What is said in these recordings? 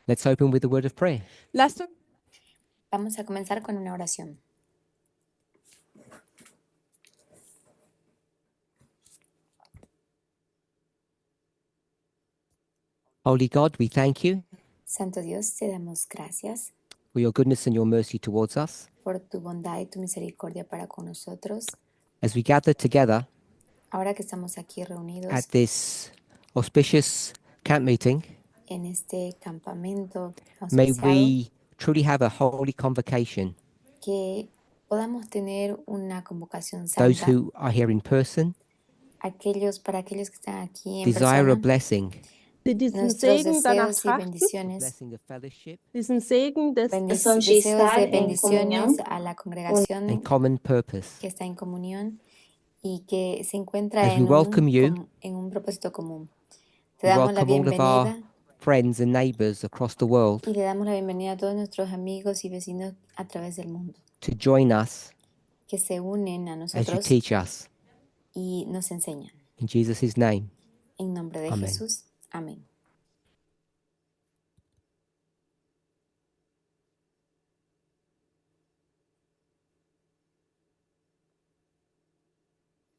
Let's open with a word of prayer. Vamos a comenzar con una oración. Holy God, we thank you Santo Dios, te damos gracias for your goodness and your mercy towards us. por tu bondad y tu misericordia para con nosotros. As we gather together Ahora que estamos aquí reunidos at this auspicious camp meeting, en este campamento may auspiciado, we truly have a holy convocation. que podamos tener una convocación Those santa. who are here in person Para aquellos que están aquí en desire a persona, blessing, diesen nuestros Segen danach deseos y trachten, bendiciones, blessing of fellowship diesen Segen des deseos de estar en bendiciones comunión a la congregación and common purpose. que está en comunión y que se encuentra As we welcome you, en un propósito común. Te we damos la welcome all of our bienvenida friends and neighbours across the world y le damos la bienvenida a todos nuestros amigos y vecinos a través del mundo to join us que se unen a as you nosotros teach us. y nos enseñan. In Jesus' name. En nombre de Amén. Jesús. Amén.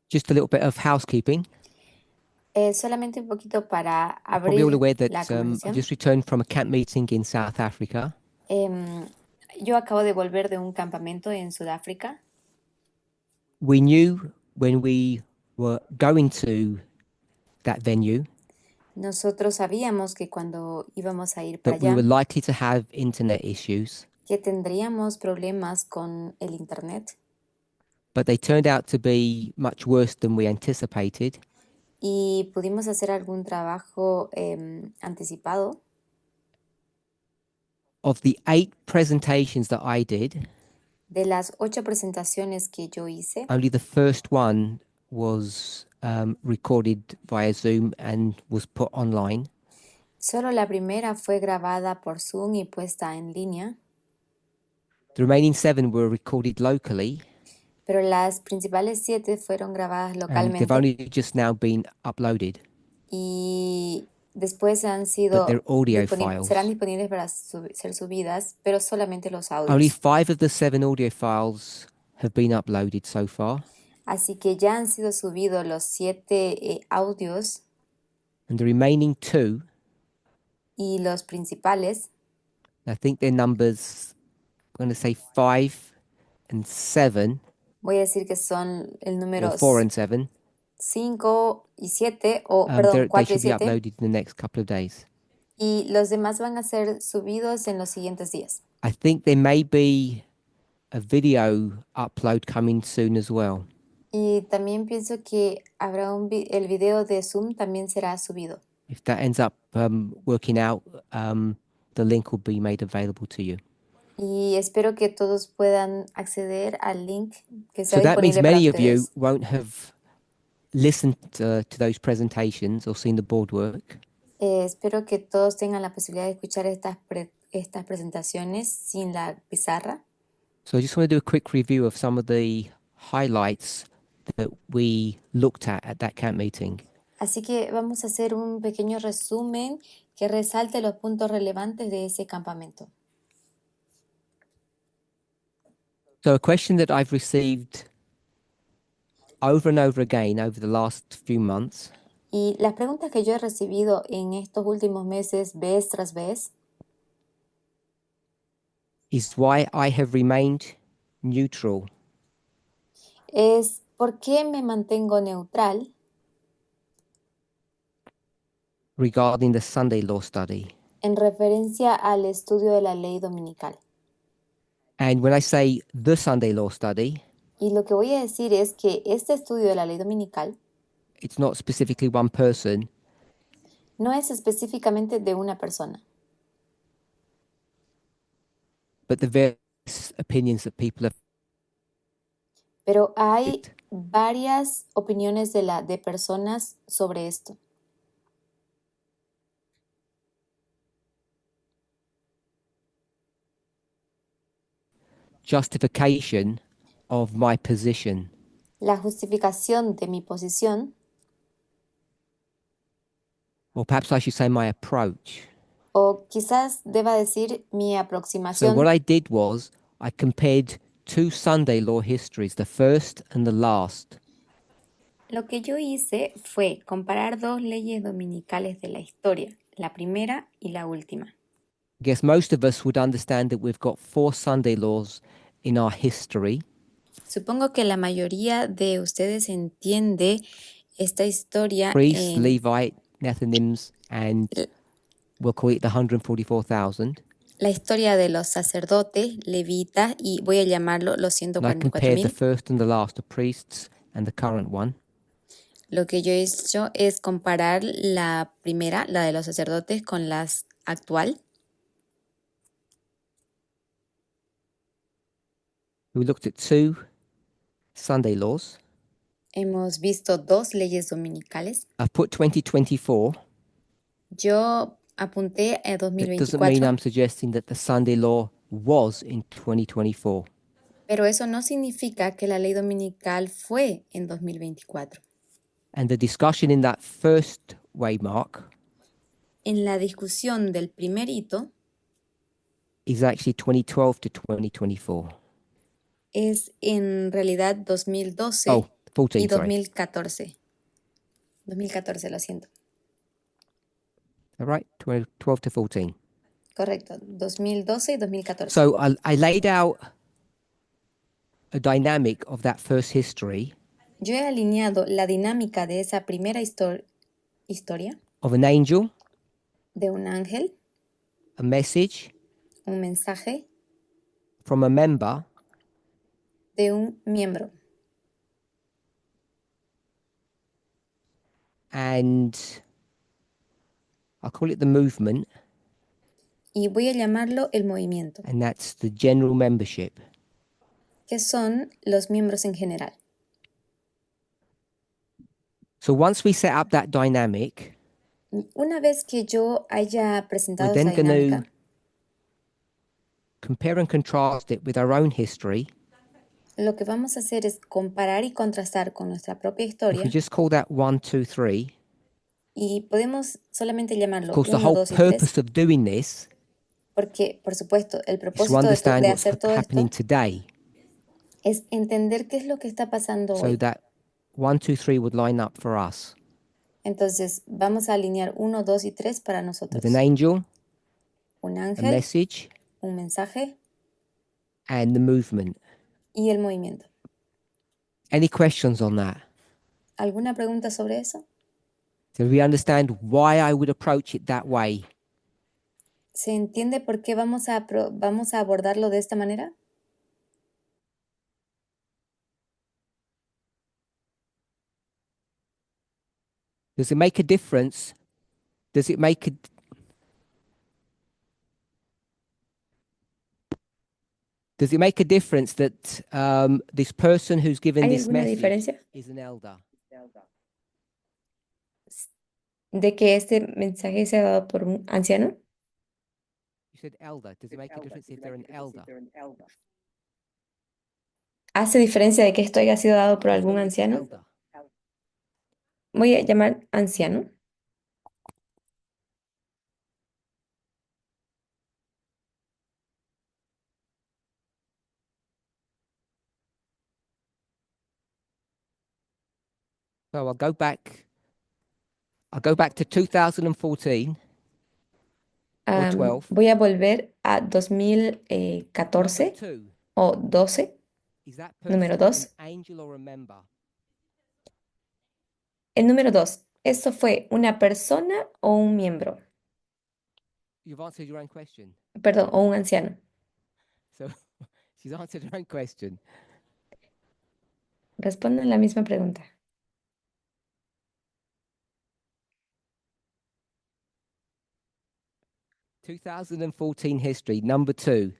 Just a little bit of housekeeping. Solamente un poquito para Probably all abrir aware that la I've conversación. just returned from a camp meeting in South Africa. Yo acabo de volver de un campamento en Sudáfrica. We knew when we were going to that venue Nosotros sabíamos que cuando íbamos a ir para that we were allá, likely to have internet issues, que tendríamos problemas con el internet but they turned out to be much worse than we anticipated. y pudimos hacer algún trabajo anticipado. Of the 8 presentations that I did, De las 8 presentaciones que yo hice, only the first one was recorded via Zoom and was put online. solo la primera fue grabada por Zoom y puesta en línea, The remaining 7 were recorded locally, pero las principales 7 fueron grabadas and they've localmente only just now been uploaded. y después But they're audio files. serán disponibles para ser subidas, pero solamente los Only audios. 5 of the 7 audio files have been uploaded so far, Así que ya han sido subidos los 7 audios and the remaining 2, y los principales, I think their numbers, I'm going to say 5 and 7, voy a decir que son el or número 4 and 7. 5 y 7, They 4 y should be 7, uploaded in the next couple of days. y los demás van a ser subidos en los siguientes días. I think there may be a video upload coming soon as well. Y también pienso que habrá el video de Zoom también será subido. If that ends up working out, the link will be made available to you. Y espero que todos puedan acceder al link que So sea that means disponible para many of you ustedes. won't have listened to those presentations or seen the board work. Espero que todos tengan la posibilidad de escuchar estas presentaciones sin la pizarra. So I just want to do a quick review of some of the highlights that we looked at that camp meeting. Así que vamos a hacer un pequeño resumen que resalte los puntos relevantes de ese campamento. So a question that I've received over and over again over the last few months Y las preguntas que yo he recibido en estos últimos meses, vez tras vez, is why I have remained neutral es ¿por qué me mantengo neutral regarding the Sunday law study. en referencia al estudio de la ley dominical? And when I say the Sunday law study, Y lo que voy a decir es que este estudio de la ley dominical it's not specifically one person, no es específicamente de una persona, but the various opinions that people have. pero hay varias opiniones de personas sobre esto. Justification of my position. La justificación de mi posición, Or perhaps I should say my approach. O quizás deba decir mi So aproximación. what I did was I compared two Sunday law histories, the first and the last. Lo que yo hice fue comparar dos leyes dominicales de la historia, la primera y la última. I guess most of us would understand that we've got four Sunday laws in our history. Supongo que la mayoría de ustedes entiende esta historia Priests, en Levite, Nethinims, and we'll call it the 144,000. la historia de los sacerdotes, levitas y voy a llamarlo los And I compared the 144,000. first and the last, the priests and the current one. Lo que yo he hecho es comparar la primera, la de los sacerdotes, con la actual. We looked at two Sunday laws. Hemos visto dos leyes dominicales. I've put 2024. Yo apunté a That doesn't mean 2024, I'm suggesting that the Sunday law was in 2024. pero eso no significa que la ley dominical fue en 2024. And the discussion in that first waymark En la discusión del primer hito is actually 2012 to 2024. es en realidad 2012 Oh, 14, y sorry. 2014. 2014, lo siento. All right, 12 to 14. Correcto, 2012 y 2014. So I laid out a dynamic of that first history Yo he alineado la dinámica de esa primera historia of an angel, de un ángel, a message un mensaje from a member, de un miembro and I'll call it the movement, y voy a llamarlo el movimiento, and that's the general membership. que son los miembros en general. So once we set up that dynamic, Una vez que yo haya we're presentado then esa going dinámica, to compare and contrast it with our own history. lo que vamos a hacer es comparar y contrastar con nuestra propia If historia we just call that 1, 2, 3, y podemos solamente of llamarlo course, the 1, whole 2 y 3, purpose of doing this porque por supuesto el is to propósito understand de what's hacer todo happening esto today, es entender qué es lo que está pasando so hoy. that 1, 2, 3 would line up for us Entonces vamos a alinear 1, 2 y 3 para with nosotros. an angel, Un a ángel, message, un mensaje and the movement. y el movimiento. Any questions on that? ¿Alguna pregunta sobre eso? Do we understand why I would approach it that way? ¿Se entiende por qué vamos a abordarlo de esta manera? Does it make a difference? Does it make a Does it make a difference that this person who's given ¿Hay this alguna message diferencia is an elder? de que este mensaje sea dado por un anciano? You said elder. Does it make a difference if they're an elder? ¿Hace diferencia de que esto haya sido dado por Just algún go with anciano? elder. Voy a llamar anciano. So I'll go back. I'll go back to 2014 or 12. Voy a volver a Number 2014 2. o 12. Is that Número person 2. an angel or a member? El número 2. ¿Esto fue una persona o un miembro? You've answered your own question. Perdón, o un anciano. So she's answered her own question. Respondan la misma pregunta. "2014 history, number 2.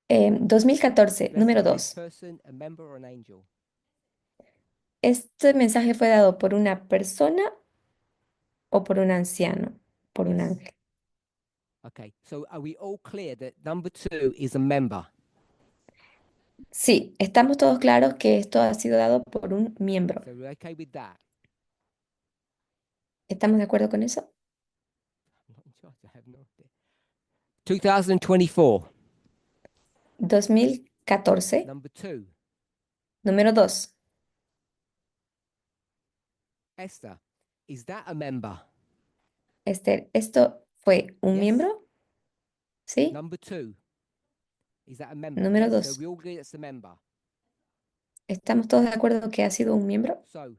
2014, número Addressed to this 2. person, a member or an angel? ¿Este mensaje fue dado por una persona o por un anciano? Por un Yes. ángel. Okay, so are we all clear that number 2 is a member? Sí, estamos todos claros que esto ha sido dado por un miembro. So we're okay with that? ¿Estamos de acuerdo con eso? I have no idea. 2024. 2014. Number 2. Número 2. Esther, is that a member? Esther, ¿esto fue un Yes. miembro? ¿Sí? Number 2. Is that a member? Número Yes. So 2. we all agree it's a member. ¿Estamos todos de acuerdo que ha sido un miembro? So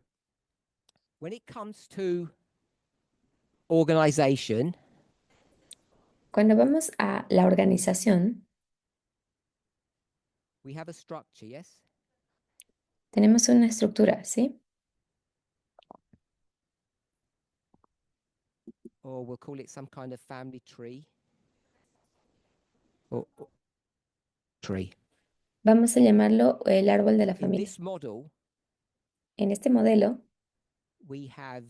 when it comes to organization, Cuando vamos a la organización, we have a structure, yes? tenemos una estructura, ¿sí? Or we'll call it some kind of family tree. Or tree. Vamos a llamarlo el árbol de la In familia. this model, En este modelo we have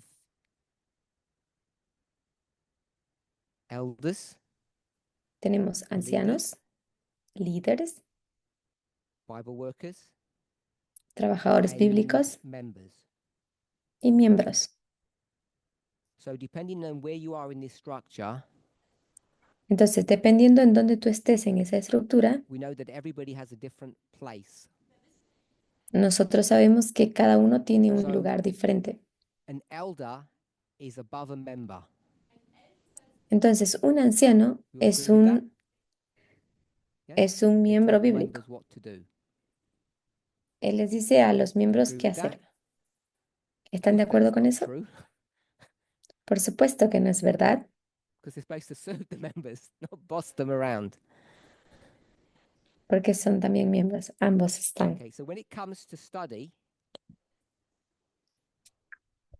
elders, tenemos ancianos, líderes, Bible workers, trabajadores and bíblicos members. y miembros. So depending on where you are in this structure, Entonces, dependiendo en dónde tú estés en esa estructura, we know that everybody has a different place. nosotros sabemos que cada uno tiene un So- lugar diferente. An elder is above a member. Entonces, un anciano You all es agree with that? un, Yes? es un They miembro tell the bíblico. members what to do. Él les dice a los miembros Agree qué with that? hacer. ¿Están de Of course, acuerdo that's con not eso? true, Por supuesto que no es verdad, because they're supposed to serve the members, not boss them around. porque son también miembros. Ambos están. Okay, so when it comes to study,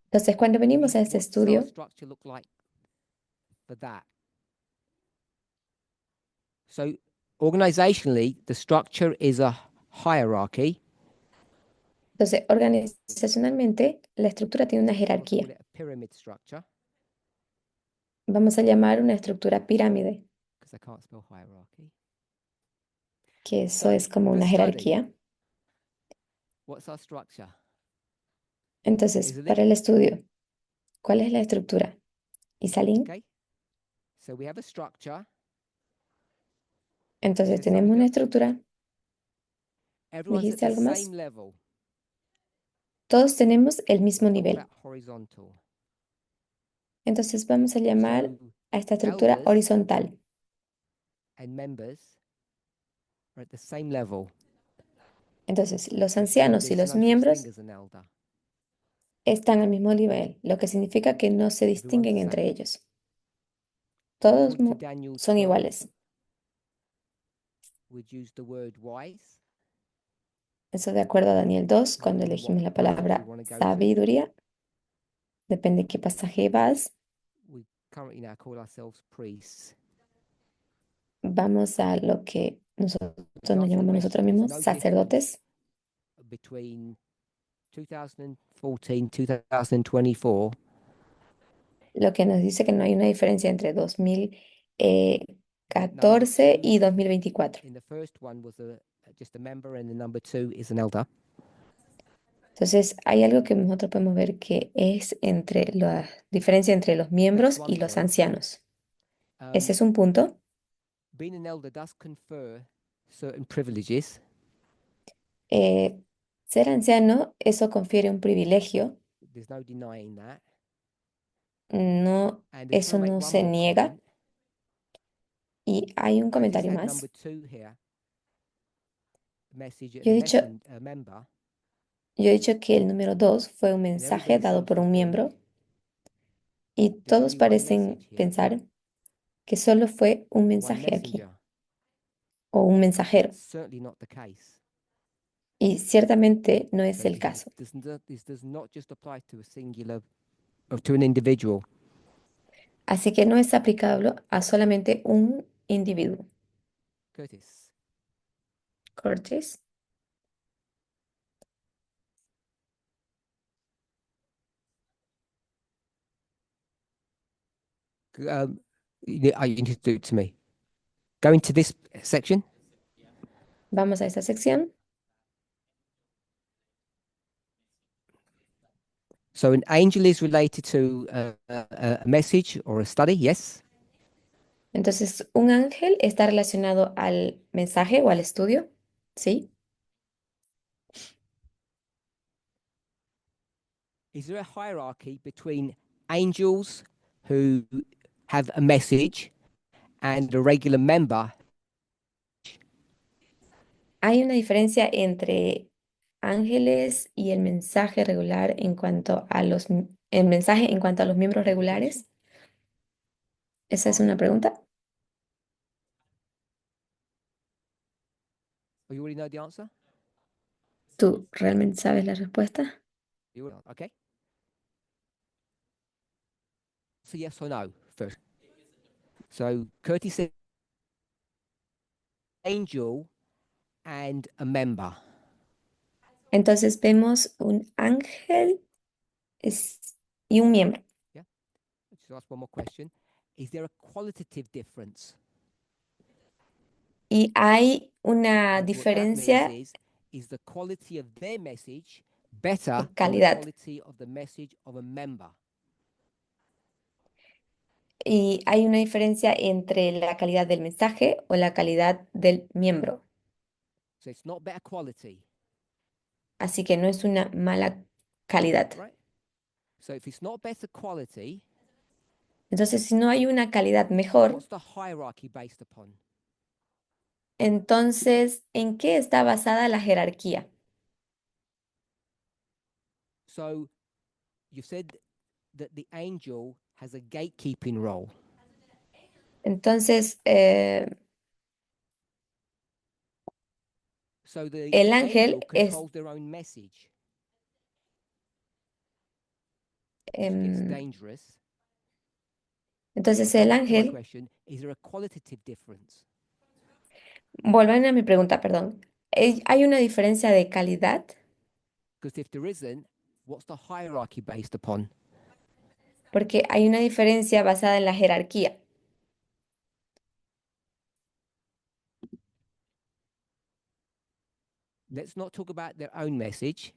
Entonces, cuando venimos a este what does our estudio, structure look like for that? So organizationally, the structure is a hierarchy. entonces organizacionalmente, la estructura tiene una We'll call jerarquía. it a pyramid structure, Vamos a llamar una estructura pirámide, because I can't spell hierarchy. que eso So, es como the una study. jerarquía. What's our structure? Entonces, Easily. para el estudio, ¿cuál es la estructura? ¿Isalín? Okay. So we have a structure. Entonces, Said tenemos something una else? estructura. Everyone's at ¿Dijiste the algo más? same level. Todos tenemos el mismo We'll call nivel. that horizontal. Entonces, vamos a llamar So a esta estructura elders horizontal. and members are at the same level. Entonces, los So ancianos y there's los no such miembros thing as an elder. están al mismo nivel, lo que significa que no se Everyone's distinguen the entre same. ellos. Todos According to Daniel son 12, iguales. we'd use the word wise. Eso de acuerdo a Daniel 2, cuando Depending elegimos la what passage palabra you wanna go to. sabiduría, depende qué pasaje vas, We currently now call ourselves priests. vamos a lo que nosotros To nos answer the llamamos nosotros question, mismos there's no sacerdotes. Between 2014, 2024, Lo que nos dice que no hay una diferencia entre that number 2014 2 y 2024. in the first one was just a member, and the number 2 is an elder. Entonces, hay algo que nosotros podemos ver que es entre la diferencia entre los miembros one y los point. ancianos. Ese Um, es un punto. being an elder does confer certain privileges, Ser anciano, eso confiere un privilegio. there's no denying that. No, And I just eso want to make no one se more niega. comment. Y hay un I just comentario had más. number 2 here. Yo Message he a, dicho, a member, yo he dicho que el número 2 fue un and mensaje everybody dado seems por to un think miembro y there's todos only one parecen message here, pensar que solo fue un one mensaje aquí messenger. o un mensajero. That's certainly not the case. Y ciertamente no es So el caso. this does not just apply to a singular or to an individual. Así que no es aplicable a solamente un individuo. Curtis. Curtis. You need to do it to me. Go into this section. Vamos a esta sección. So an angel is related to a message or a study, yes? Entonces, un ángel está relacionado al mensaje o al estudio, ¿sí? Is there a hierarchy between angels who have a message and a regular member? ¿Hay una diferencia entre ángeles y el mensaje regular en cuanto a el mensaje en cuanto a los miembros regulares? Esa es una pregunta. Oh, you already know the answer? ¿Tú realmente sabes la respuesta? Okay. So yes or no first. So Curtis said angel and a member. Entonces vemos un ángel y un miembro. Yeah. Let's just ask one more question. Is there a qualitative difference? Y hay una What that means diferencia is the quality of their message better de than the calidad. quality of the message of a member? Y hay una diferencia entre la calidad del mensaje o la calidad del miembro. So it's not better quality, Así que no es una mala calidad. right? So if it's not better quality, Entonces, si no hay una calidad mejor, what's the hierarchy based upon? entonces, ¿en qué está basada la jerarquía? So you said that the angel has a gatekeeping role. Entonces, So the el ángel angel es, controls their own message, which gets em, dangerous. entonces Go el back to my ángel, question. Is there a qualitative difference? vuelvan a mi pregunta, perdón. ¿Hay una diferencia de calidad? Because if there isn't, what's the hierarchy based upon? Porque hay una diferencia basada en la jerarquía. Let's not talk about their own message.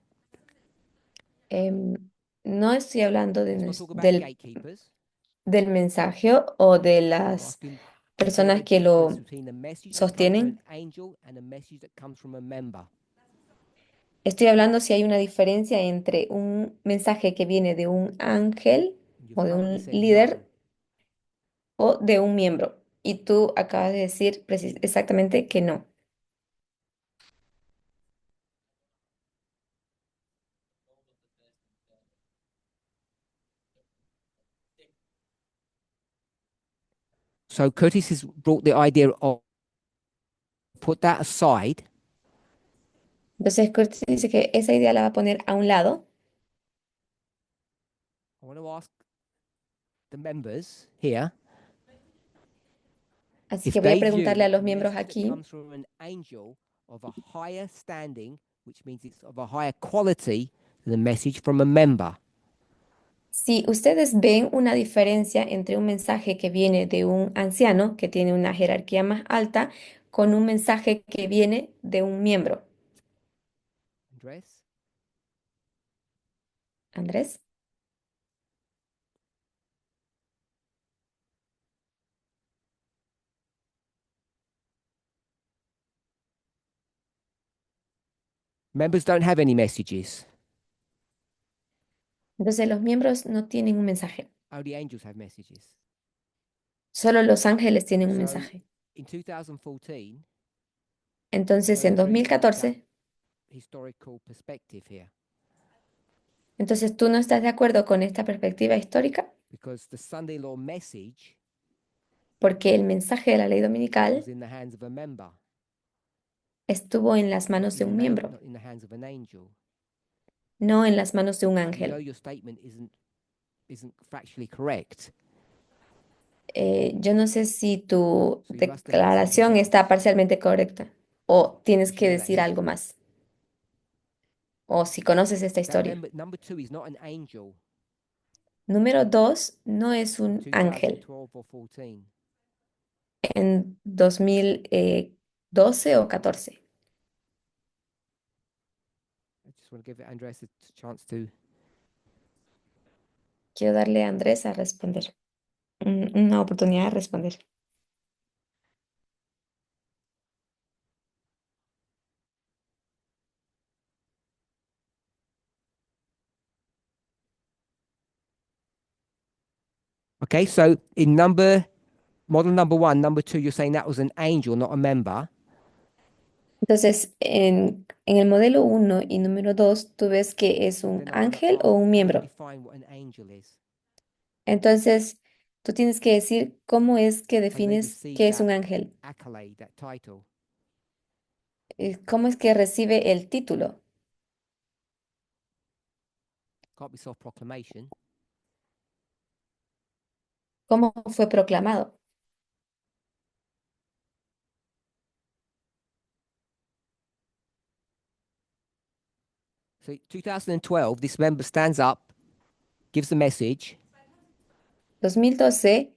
Em, no estoy hablando Let's not talk about gatekeepers. del mensaje o de I'm las asking, is there a personas que difference lo between a message that comes from sostienen. an angel and a message that comes from a member? Estoy hablando si hay una diferencia entre un mensaje que viene de un ángel You've o de currently un said líder no. o de un miembro. Y tú acabas de decir exactamente que no. So Curtis has brought the idea of put that aside. Entonces, Curtis dice que esa idea la va a poner a un lado. I want to ask the members here Así if que voy a they preguntarle view a los a miembros message that aquí comes from an angel of a higher standing, which means it's of a higher quality than a message from a member. si ustedes ven una diferencia entre un mensaje que viene de un anciano, que tiene una jerarquía más alta, con un mensaje que viene de un miembro. Andres? Andrés. Members don't have any messages. Entonces, los miembros no tienen un mensaje. Only angels have messages. Solo los ángeles tienen un So mensaje. in 2014, Entonces, don't en agree with that 2014, historical perspective here entonces tú no estás de acuerdo con esta perspectiva histórica because the Sunday law message porque el mensaje de la ley was dominical in the hands of a member, estuvo en las manos de un miembro, not in the hands of an angel. no en las manos de un You know ángel. your statement isn't factually correct. Yo no sé si tu So you must have had something declaración está else. parcialmente correcta o To tienes que share that decir algo history. más. O si conoces esta That historia. number two is not an angel. Número 2, no es un ángel 2012 or 14. en 2012 o 14. I just want to give Andres a chance to. Quiero darle a Andrés a responder, una oportunidad de responder. Okay, so in model number 1, number 2, you're saying that was an angel, not a member. Entonces, en el modelo 1 y número 2, tú ves que es un Then I want to ángel o un how do you miembro. define what an angel is? Entonces, tú tienes que decir cómo es que How they defines receive qué es that un ángel. accolade, that title. ¿Cómo es que recibe el título? Can't be self-proclamation. ¿Cómo fue proclamado? So 2012, this member stands up, gives the message, 2012,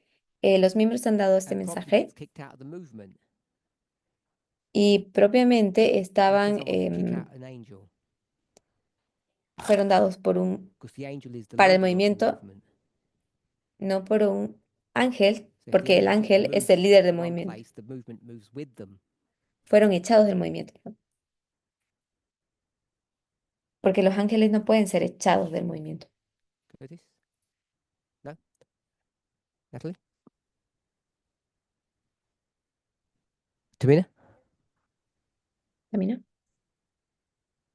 los miembros han dado este and promptly mensaje gets kicked out of the movement y propiamente because estaban, I want to kick out an angel, fueron dados because the angel is the para el leader of the movimiento, movement. no por un ángel, So if the porque el angel ángel es moves el líder del one movimiento. place, the movement moves with them. Fueron echados del movimiento, ¿no? Porque los ángeles no pueden ser echados del movimiento. Curtis? No? Natalie? Tamina? ¿Camino?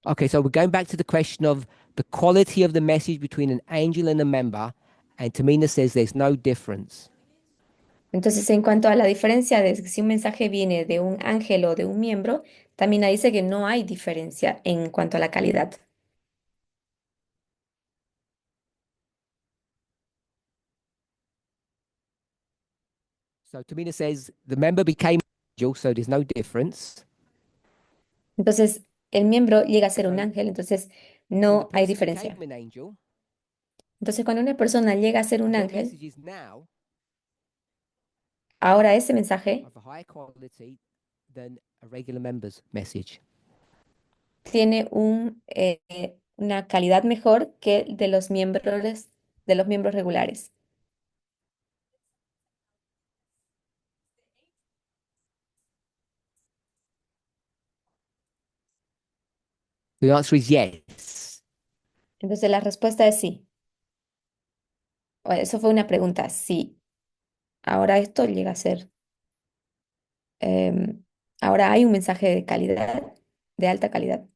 Okay, so we're going back to the question of the quality of the message between an angel and a member, and Tamina says there's no difference. Entonces, en cuanto a la diferencia de si un mensaje viene de un ángel o de un miembro, también dice que no hay diferencia en cuanto a la calidad. So Tamina says the member became an angel, so there's no difference. Entonces, el miembro llega a ser un So ángel, entonces when the no hay person diferencia. became an angel, Entonces, cuando una persona llega a ser un their ángel, message is now ahora ese mensaje of a higher quality than a regular member's message. tiene una calidad mejor que el de los miembros regulares. The answer is yes. Entonces, la respuesta es sí. Eso fue una pregunta, sí. Ahora esto llega a ser, em, ahora hay un mensaje de calidad, de alta calidad.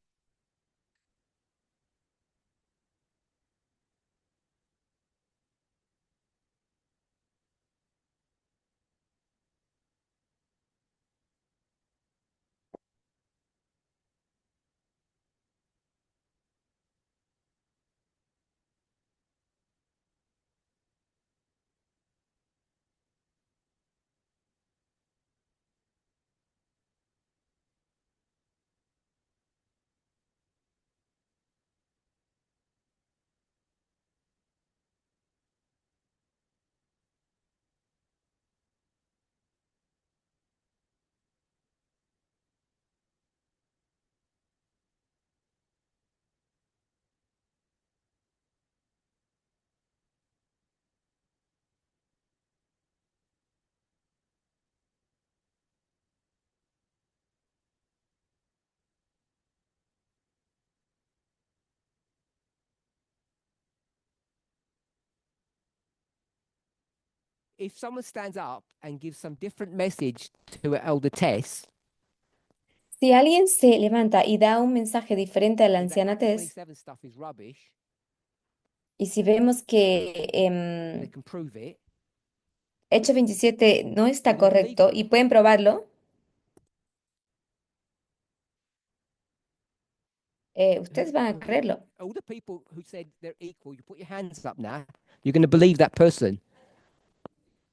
If someone stands up and gives some different message to Elder Tess, Si alguien se levanta y da un mensaje diferente a la and that anciana Acts Tess, 27 stuff is rubbish, y si vemos que they can prove it, Hecho 27 no está you're gonna believe correcto them. y pueden probarlo, ustedes van a creerlo. All the people who said they're equal, you put your hands up now, you're going to believe that person.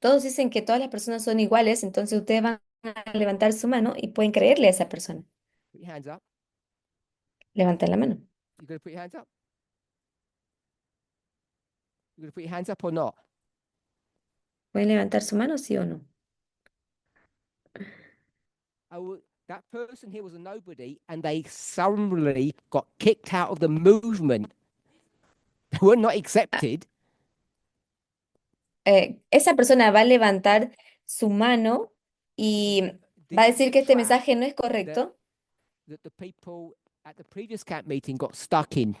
Todos dicen que todas las personas son iguales, entonces ustedes van a levantar su mano y pueden creerle a esa persona. Put your hands up. Levanten la mano. You're going to put your hands up. You're going to put your hands up or not? ¿Pueden levantar su mano, sí o no? That person here was a nobody, and they suddenly got kicked out of the movement. They were not accepted. Esa persona va a levantar su mano y This va a is decir the que este trap mensaje no es correcto. that the people at the previous camp meeting got stuck in.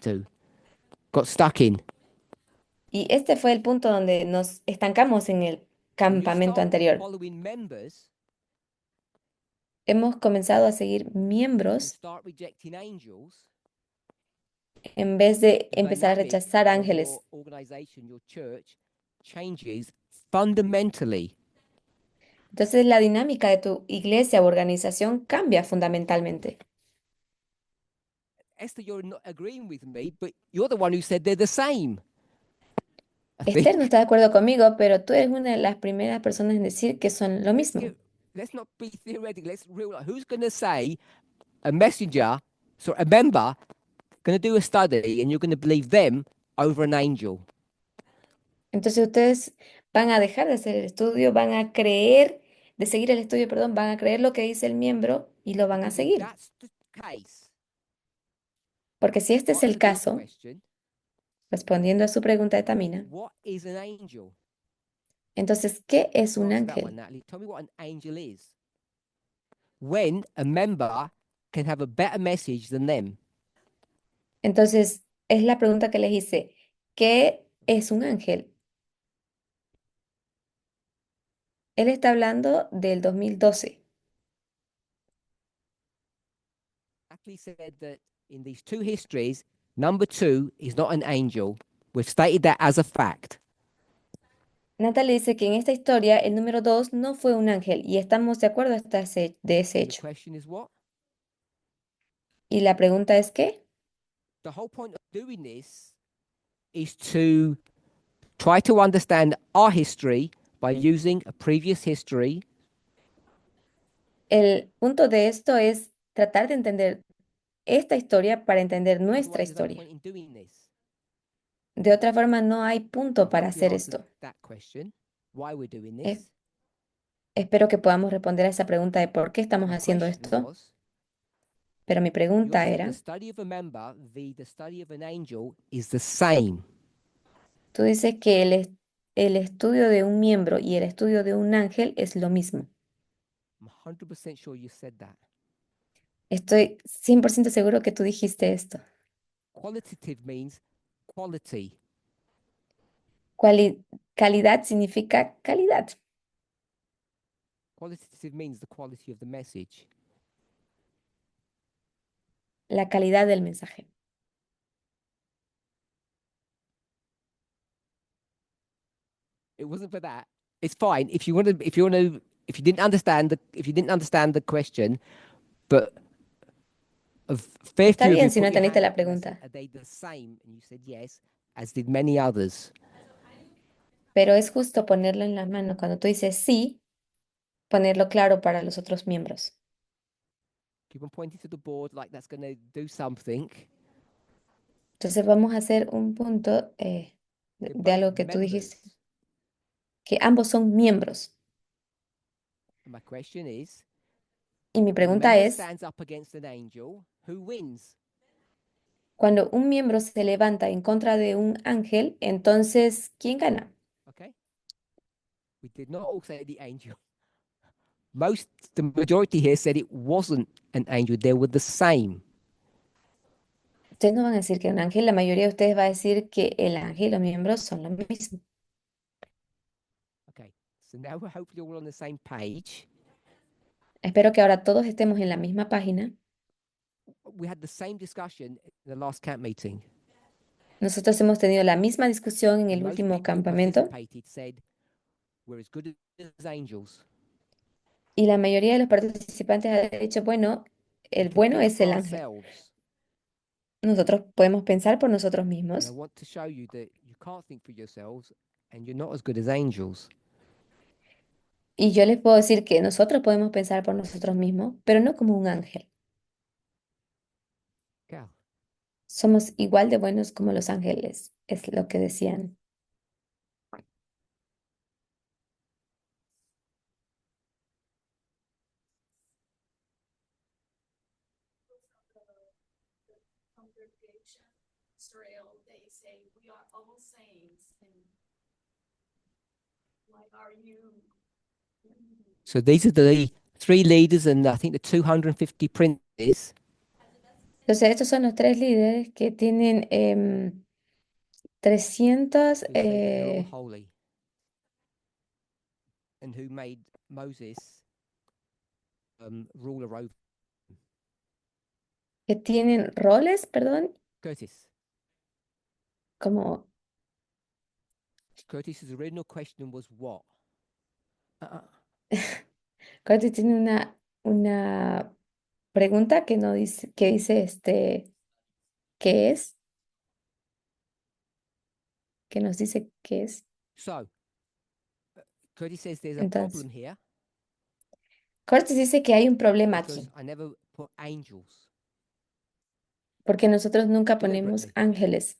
Y este fue el punto donde nos estancamos en el When you campamento start anterior. following members Hemos comenzado a seguir and miembros start rejecting angels, en vez de the empezar a dynamic rechazar of ángeles. your organization, your church, changes fundamentally. Entonces la dinámica de tu iglesia o organización cambia fundamentalmente. Esther, you're not agreeing with me, but you're the one who said they're the same. I Esther no think. está de acuerdo conmigo, pero tú eres una de las primeras personas en decir que son lo mismo. Let's not be theoretical. Let's real. Who's going to say a messenger, so a member, going to do a study, and you're going to believe them over an angel? Entonces ustedes van a dejar de hacer el estudio, van a creer, de seguir el estudio, perdón, van a creer lo que dice el miembro y lo van a Because if seguir. that's the case, Porque si este es answer el this caso, question, respondiendo a su pregunta de Tamina, what is an angel? entonces, ¿qué es un Answer that one, ángel? Natalie. Tell me what an angel is. When a member can have a better message than them. Entonces, es la pregunta que les hice. ¿Qué es un ángel? Él está hablando del 2012. Natalie said that in these two histories, number 2 is not an angel. We've stated that as a fact. Natalie dice que en esta historia el número 2 no fue un ángel y estamos de acuerdo de ese The hecho. question is what? Y la pregunta es ¿qué? The whole point of doing this is to try to understand our history by using a previous history El punto de esto es tratar de entender esta historia para entender nuestra Otherwise, there's no historia. point in doing this. De otra forma, no hay I punto para hope you hacer answered esto. that question. Why we're doing Eh, this? Espero que podamos responder a esa pregunta de por qué estamos My haciendo question esto, was, pero mi you pregunta said era, the study of a member the study of an angel is the same. tú dices que el estudio de un miembro y el estudio de un ángel es lo mismo. I'm 100% sure you said that. Estoy 100% seguro que tú dijiste esto. Qualitative means quality. Calidad significa calidad. Qualitative means the quality of the message. La calidad del mensaje. It wasn't for that. It's fine if you want to. If you didn't understand the question, but a fair Está few of you bien si no put your entendiste hand la up and I said, pregunta, "Are they the same?" And you said yes, as did many others. pero es justo ponerlo en las manos. Cuando tú dices sí, ponerlo claro para los otros miembros. Keep on pointing to the board like that's going to do something. Entonces vamos a hacer un punto They're de both algo que tú dijiste, members. que ambos son miembros. And my question is, Y mi when a pregunta member es, stands up against an angel, who wins? cuando un miembro se levanta en contra de un ángel, entonces, ¿quién gana? Okay. We did not all say the angel. The majority here said it wasn't an angel. They were the same. Ustedes no van a decir que un ángel, la mayoría de ustedes va a decir que el ángel y los miembros son lo mismo. Okay. So now we're hopefully all on the same page. Espero que ahora todos estemos en la misma página. We had the same discussion in the last camp meeting. Nosotros hemos tenido la misma discusión en And el most último people who campamento participated said we're as good as angels. y la mayoría de los participantes ha dicho, bueno, We el can bueno think es for el ángel. ourselves. Nosotros podemos pensar por nosotros And I mismos want to show you that you can't think for yourselves and you're not as good as angels. y yo les puedo decir que nosotros podemos pensar por nosotros mismos, pero no como un ángel. Cal. Somos igual de buenos como los ángeles, es lo que decían. Congregation, Israel, they say we are all saints and like are you? So these are the 3 leaders and I think the 250 princes. Entonces, estos son los tres líderes que tienen 300, who say that they're all holy, and who made Moses ruler over. que tienen roles, perdón, Curtis. como Curtis's original question was what? Curtis tiene una pregunta que no dice, que dice ¿qué es? Que nos dice qué es. So, Curtis says there's a Entonces, problem here Curtis dice que hay un problema because aquí, I never put angels porque nosotros nunca ponemos deliberately. ángeles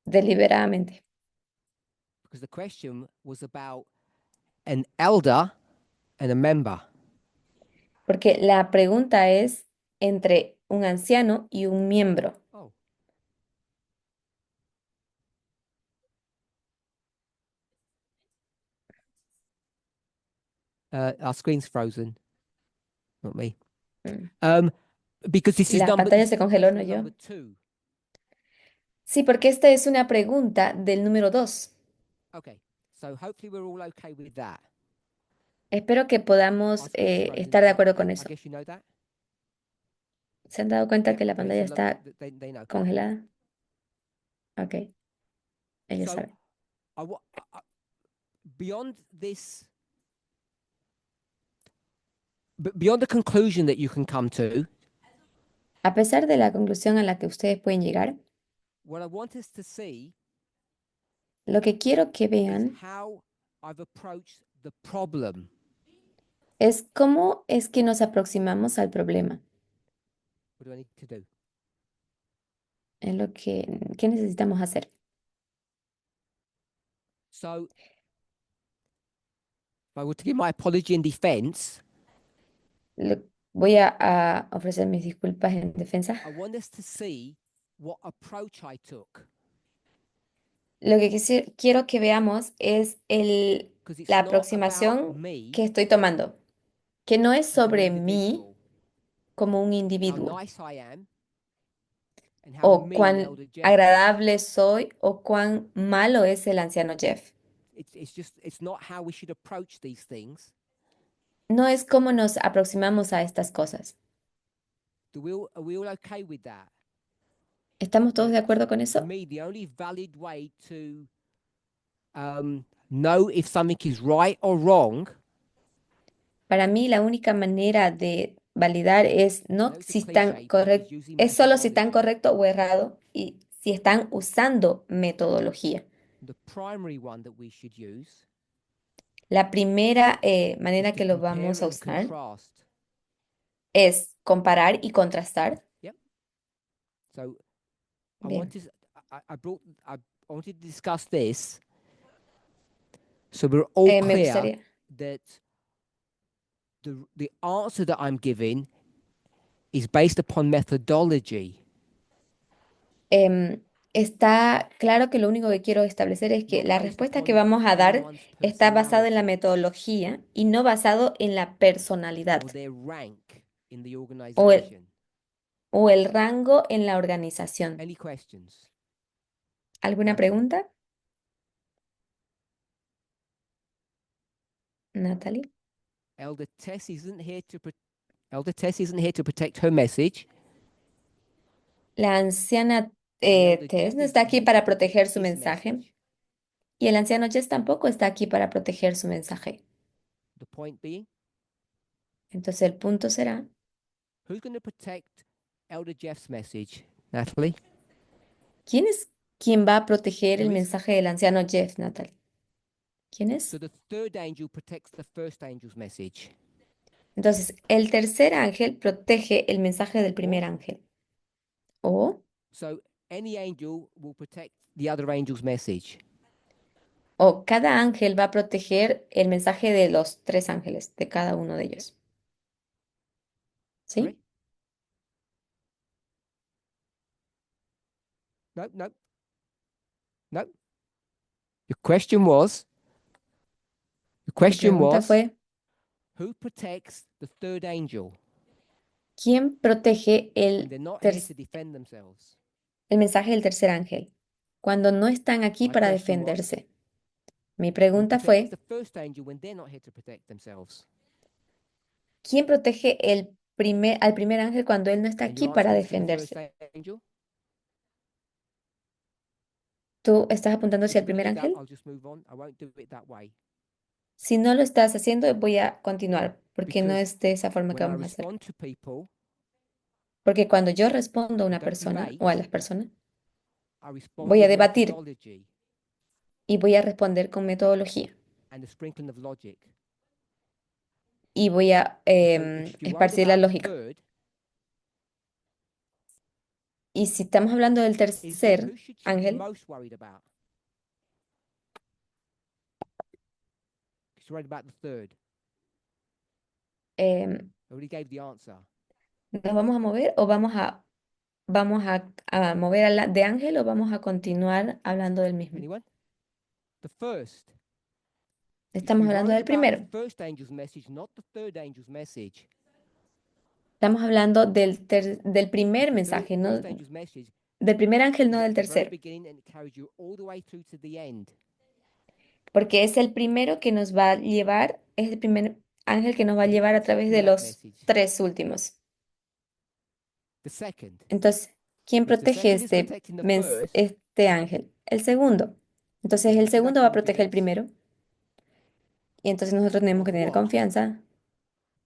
deliberadamente, Because the question was about an elder and a member. porque la pregunta es entre un anciano y un miembro. Oh. Our screen's frozen, not me. Mm. Because this is La number, pantalla this se is congeló, question ¿no yo? number 2. Sí, porque esta es una pregunta del número 2. Okay, so hopefully we're all okay with that. Espero que Our podamos screen's frozen. estar de acuerdo con I eso. guess you know that. ¿Se han dado cuenta Yeah, que la okay, pantalla so está they know. congelada? Ok, ellos So, saben. beyond this, beyond the conclusion that you can come to, A pesar de la conclusión a la que ustedes pueden llegar, what I want us to see lo que quiero que is vean how I've approached the problem. es cómo es que nos aproximamos al problema. What do I need to do? Es ¿qué necesitamos hacer? So, if I were to give my apology in defense, Voy a ofrecer mis disculpas en defensa. I want us to see what approach I took. Lo que quiero que veamos es Because it's la not about aproximación me que estoy tomando, que no es as an sobre mí individual, como un how individuo, nice I am, and how o mean cuán Elder Jeff is. agradable soy, o cuán malo es el anciano Jeff. It's not how we should approach these things. No es cómo nos aproximamos a estas cosas. Are we all okay with that? ¿Estamos todos de acuerdo con To eso? me, the only valid way to know if something is right or wrong, Para mí, la única manera de validar es I no know it's a si están cliche, but correctos, is using es solo si están methodology. correcto o errado y si están usando metodología. The primary one that we should use La primera is manera to que lo compare vamos a and usar contrast. es comparar y contrastar. So I Bien. wanted, I wanted to discuss this, so we're all Me clear gustaría, that the answer that I'm giving is based upon methodology, está claro que lo único que quiero establecer es que not la based respuesta que upon vamos a dar anyone's está basado en la personality metodología y no basado en la personalidad or their rank in the o organization. o el rango en la organización. Any questions? ¿Alguna Natalie? pregunta? Natalie. Elder Tess isn't here to Elder Tess isn't here to protect her message. La anciana and Elder Tess Jeff no isn't está aquí here to para protect proteger su his mensaje message. y el anciano Jess tampoco está aquí para proteger su mensaje. The point being, Entonces el punto será, who's going to protect Elder Jeff's message? Natalie? ¿quién es quien va a proteger el Who is? mensaje del anciano Jeff, Natalie? ¿Quién es? So the third angel protects the first angel's message. Entonces, el tercer ángel protege el mensaje del primer ángel. So any angel will protect the other angel's message. O cada ángel va a proteger el mensaje de los tres ángeles, de cada uno de ellos. ¿Sí? Sorry? No, no. No. Your question was, Tu pregunta fue, who protects the third angel? ¿quién protege And they're not here to defend themselves. el mensaje del tercer ángel? cuando no están aquí My para question was, defenderse. Mi who pregunta protects fue, the first angel when they're not here to protect themselves? ¿quién protege al primer ángel cuando él no está And aquí your para answer is the first defenderse? angel. ¿Tú estás apuntando If hacia el you're gonna primer do that, ángel? I'll just move on. I won't do it that way. Si no lo estás haciendo, voy a continuar, porque no Because es de esa forma que when I vamos a hacer. respond to people, Porque cuando yo respondo a I una don't persona debate. o a las personas, I respond voy a with debatir methodology y voy a responder con metodología and a sprinkling of logic. y voy a And so if you're worried esparcir la about the lógica. third, Y si estamos hablando del who tercer should she be ángel, most worried about? She's worried about the third. em, I already gave the answer. ¿nos vamos a mover o vamos a mover de ángel o vamos a continuar hablando del mismo? Anyone? The first. You should Estamos be hablando worried del about the primero. first angel's message, not the third angel's message. Estamos hablando del primer Because the mensaje, no first angel's message del primer ángel, is no at del the very tercero, beginning and it carries you all the way through to the end. porque es el primero que nos va a llevar, es el primer ángel que nos va a So who's llevar a través protecting de that los message? tres últimos. The second. Entonces, ¿quién If the protege second is protecting the first, este ángel? El segundo. Entonces, then el you should have segundo va a proteger el confidence primero y entonces nosotros tenemos que of tener what? confianza.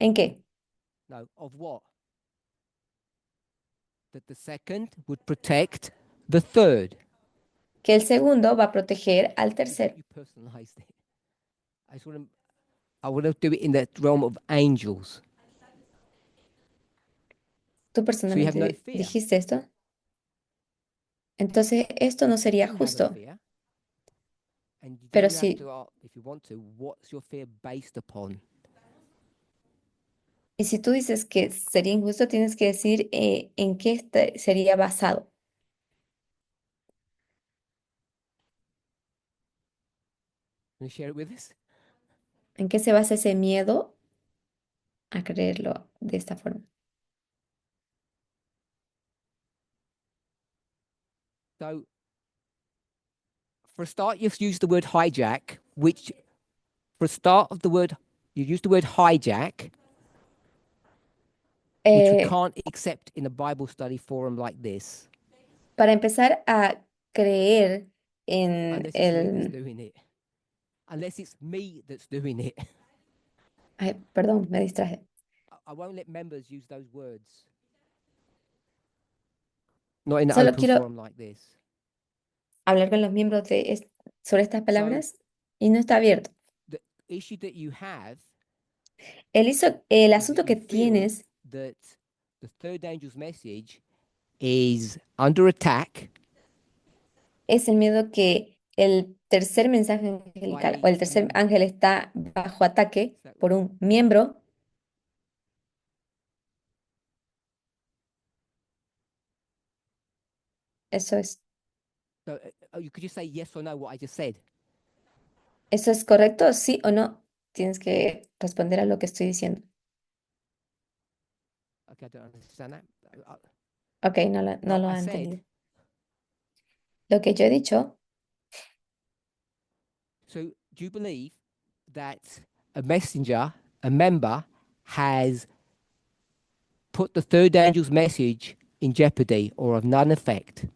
¿En qué? No, of what? That the second would protect the third. Que el segundo va a proteger al You- tercero. You personalized it. I want to do it in the realm of angels. ¿Tú So you have personalmente no fear. dijiste esto? Entonces, esto no You sería do have a justo. fear. And you Pero do have si, to ask, if you want to, what's your fear based upon? y si tú dices que sería injusto, tienes que decir en qué sería basado. Can you share it with us? ¿En qué se basa ese miedo a creerlo de esta forma? So, for a start, you've used the word hijack, which, for a start of the word, you used the word hijack, which we Eh, can't accept in a Bible study forum like this, para empezar a creer en unless it's me that's doing it. Unless it's me that's doing it. Ay, perdón, me distraje. I won't let members use those words. Not in an Solo open quiero forum like this. hablar con los miembros sobre estas palabras y no está abierto. The issue that you have El is asunto that que you feel tienes that the third angel's message is under attack es el miedo que el tercer mensaje angelical by o a el tercer member. ángel está bajo ataque So- por un miembro. So you could just say yes or no what I just said. ¿Eso es correcto? ¿Sí o no? Tienes que responder a lo que estoy diciendo. Okay, I don't understand that. Ok, no Well, lo I ha said entendido. Lo que yo he dicho, so. Do you believe that a messenger, a member, has put the third angel's message in jeopardy or of none effect?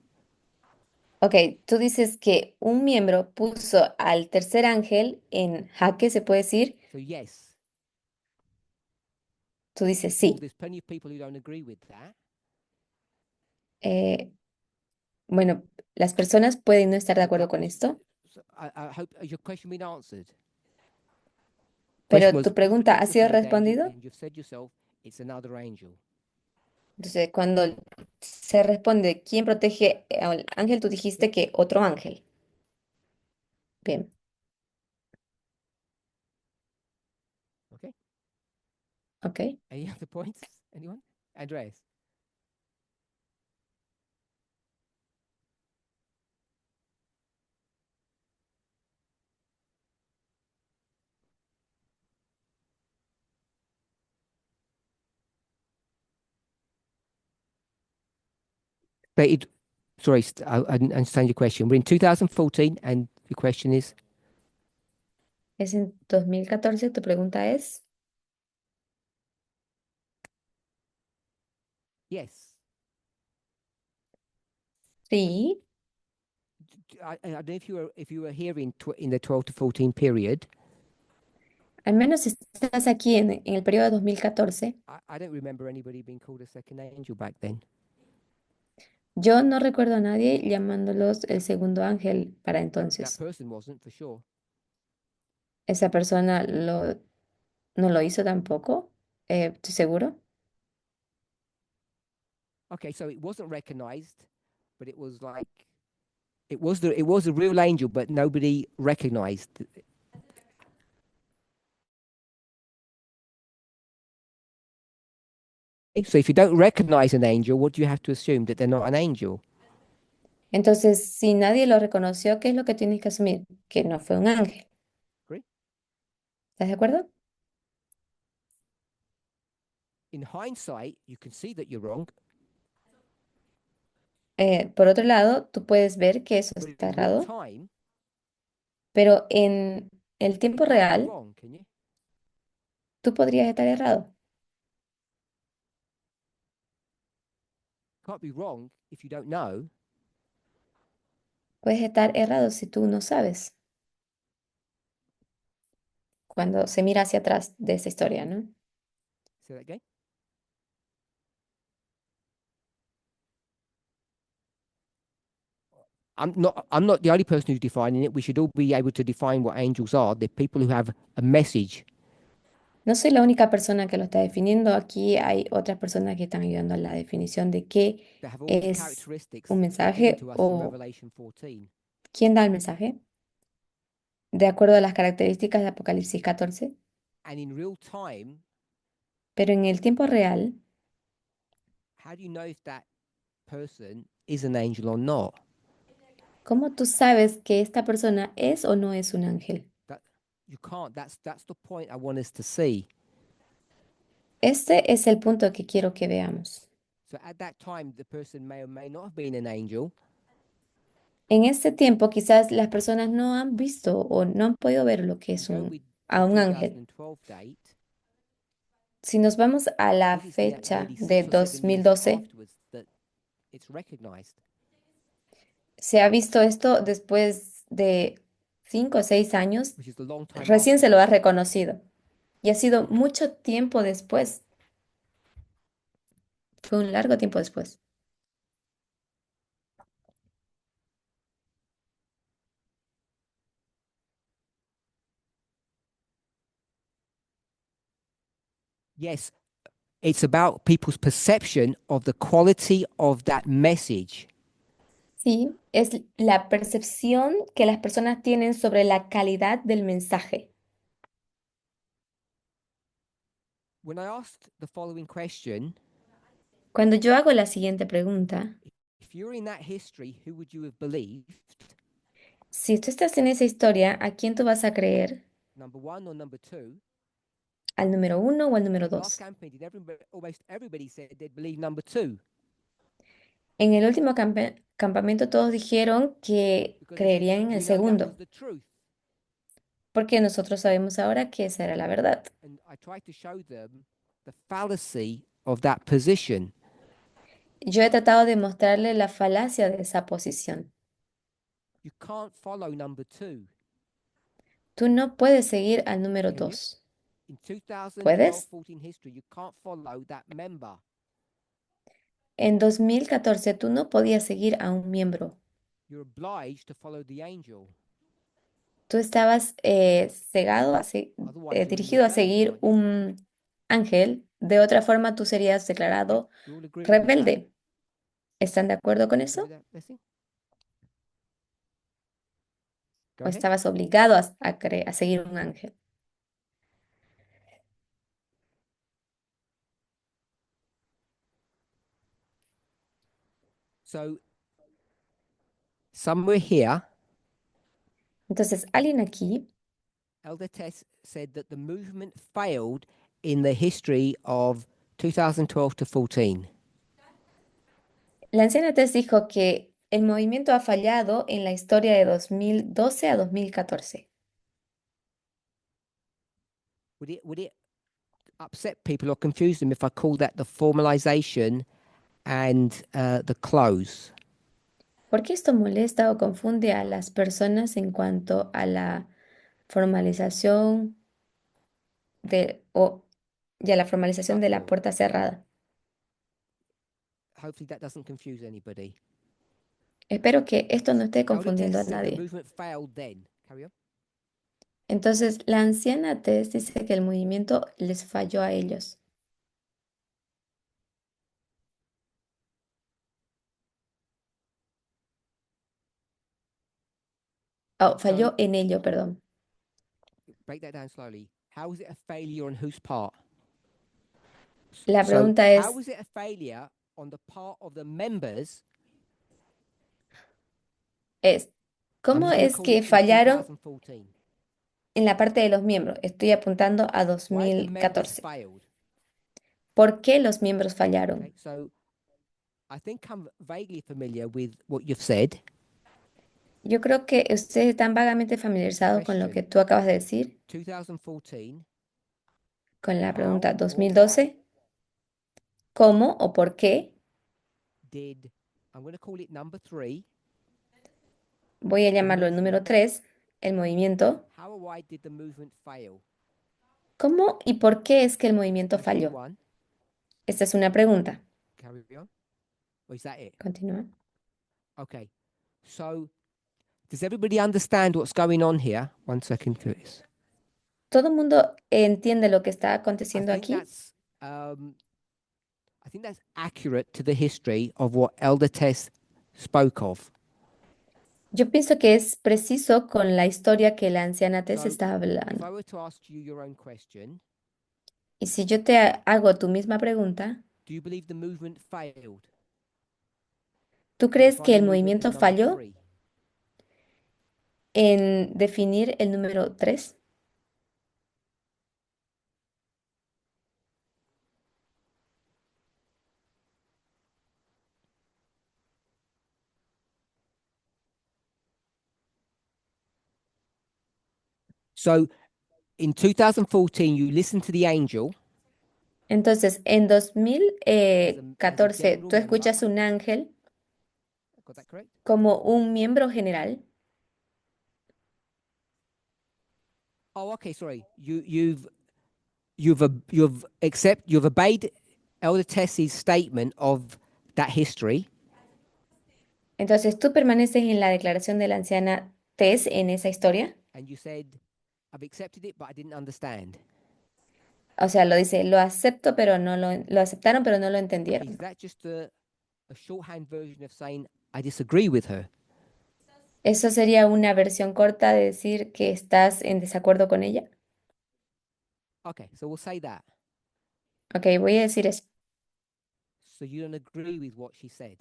ok, tú dices que un miembro puso al tercer ángel en jaque, ¿se puede decir? So yes. Tú dices Well, sí. there's plenty of people who don't agree with that. Eh, bueno, las personas pueden no estar de acuerdo con esto, So I hope has your question been answered. pero Question was, tu who pregunta ha protects the sido third angel? respondido. And you've said yourself, it's another angel. Entonces, cuando se responde quién protege al ángel, tú dijiste que otro ángel. Bien, Okay. ok. Any other points? Anyone? Andreas. But it, sorry, I didn't understand your question. We're in 2014, and your question is? Es en 2014, tu pregunta es, Yes. sí, I don't know if you were here in the 12 to 14 period. al menos si estás aquí en el periodo de 2014. I don't remember anybody being called a second angel back then. Yo no recuerdo a nadie llamándolos el segundo ángel para That entonces. person wasn't, for sure. ¿Esa persona no lo hizo tampoco? ¿Estoy seguro? Okay, so it wasn't recognized, but it was like it was a real angel, but nobody recognized. So if you don't recognize an angel, what do you have to assume? That they're not an angel? Entonces, si nadie lo reconoció, ¿qué es lo que tienes que asumir? Que no fue un ángel. Agree? ¿Estás de acuerdo? In hindsight, you can see that you're wrong, Por otro lado, tú puedes ver que eso but está in real errado, time, pero en el tiempo you can't be real, wrong, can you? tú podrías estar errado. Can't be wrong if you don't know. Puedes estar errado si tú no sabes. Cuando se mira hacia atrás de esa historia, ¿no? Say that again. I'm not the only person who's defining it. We should all be able to define what angels are. They're people who have a message. No soy la única persona que lo está definiendo. Aquí hay otras personas que están ayudando a la definición de qué They have all the es characteristics un given mensaje to us from o Revelation 14. quién da el mensaje, de acuerdo a las características de Apocalipsis 14. And in real time, Pero en el tiempo real, how do you know if that person is an angel or not? ¿cómo tú sabes que esta persona es o no es un ángel? That you can't. That's the point I want us to see. Este es el punto que quiero que veamos. So at that time, the person may or may not have been an angel, En este tiempo, quizás las personas no han visto o no han podido ver lo que es go with a the un ángel. 2012 date. Si nos vamos a la It is fecha nearly de 6 or 7 years 2012, afterwards that it's recognized. se ha visto esto después de 5 o 6 años, Which is a long time recién se lo ha afterwards. reconocido. Y ha sido mucho tiempo después. Fue un largo tiempo después. Yes, it's about people's perception of the quality of that message. Sí, es la percepción que las personas tienen sobre la calidad del mensaje. When I asked the following question, Cuando yo hago la siguiente pregunta, if you're in that history, who would you have believed? si tú estás en esa historia, ¿a quién tú vas a creer? Number one or number two? ¿Al número 1 o al número Last 2? campaign, almost everybody said they'd believe number two En el último campamento todos dijeron que because they said, creerían en el we know that segundo, was the truth. porque nosotros sabemos ahora que esa era la verdad. And I tried to show them the fallacy of that position. Yo he tratado de mostrarle la falacia de esa posición. You can't follow number two. Tú no puedes seguir al número Can you? 2. In 2012 ¿Puedes? 14 history, you can't follow that member. En 2014 tú no podías seguir a un miembro. You're obliged to follow the angel. Tú estabas cegado, Otherwise, you're a dirigido a rebellion, seguir aren't you? un ángel. De otra forma, tú serías declarado You all agree with that? rebelde. ¿Están de acuerdo con Agree eso? with that, Bessie? Go ¿O ahead. estabas obligado a seguir un ángel? So, somewhere here, Entonces, alguien aquí, Elder Tess said that the movement failed in the history of 2012 to 14. la anciana Tess dijo que El movimiento ha fallado en la historia de 2012 a 2014. Would it upset people or confuse them if I call that the formalization and the close? ¿Por qué esto molesta o confunde a las personas en cuanto a la formalización y a la formalización de la puerta cerrada? Hopefully that doesn't confuse anybody. Espero que esto no esté Elder confundiendo a Test said the nadie. movement failed then. Carry on. Entonces, la anciana Tess dice que el movimiento les falló a ellos. Oh, falló en ello, perdón. Break that down slowly. How was it a failure on whose part? La pregunta es, how was it a failure on the part of the members? es, I'm ¿cómo just gonna es call que it in fallaron 2014. en la parte de los miembros? Estoy apuntando a Why the members 2014. failed? ¿Por qué los miembros fallaron? Okay, so I think I'm vaguely familiar with what you've said. Yo creo que ustedes están vagamente familiarizados con lo que Question. tú acabas de decir, 2014. con la pregunta How or 2012. ¿Cómo o por qué? did I'm going to call it number 3? Voy a llamarlo el número 3, el movimiento. How or why did the movement fail? ¿Cómo y por qué es que el movimiento Question falló? 1. Esta es una pregunta. Carry on. Or is that it? Continúa. Okay. So, does everybody understand what's going on here? 1 second, Curtis. ¿Todo el mundo entiende lo que está I aconteciendo think aquí? that's I think that's accurate to the history of what Elder Tess spoke of. Yo pienso que es preciso con la historia que la anciana Tess So, está If hablando. I were to ask you your own question, Y si yo te hago tu misma pregunta, do you believe the movement failed? ¿tú in crees que el defining movement as movimiento number falló 3? en definir el número 3? So, in 2014, you listened to the angel. Entonces, en as a 2014, general tú escuchas member. un ángel Got that correct? como un miembro general. Oh, okay. Sorry. You've obeyed Elder Tess's statement of that history, Entonces, tú permaneces en la declaración de la anciana Tess en esa historia. and you said, "I've accepted it, but I didn't understand." O sea, lo dice, lo acepto, pero no lo aceptaron, pero no lo Is entendieron. that just a shorthand version of saying I disagree with her? ¿Eso sería una versión corta de decir que estás en desacuerdo con ella? Okay, so we'll say that. Ok, voy a decir eso. So you don't agree with what she said.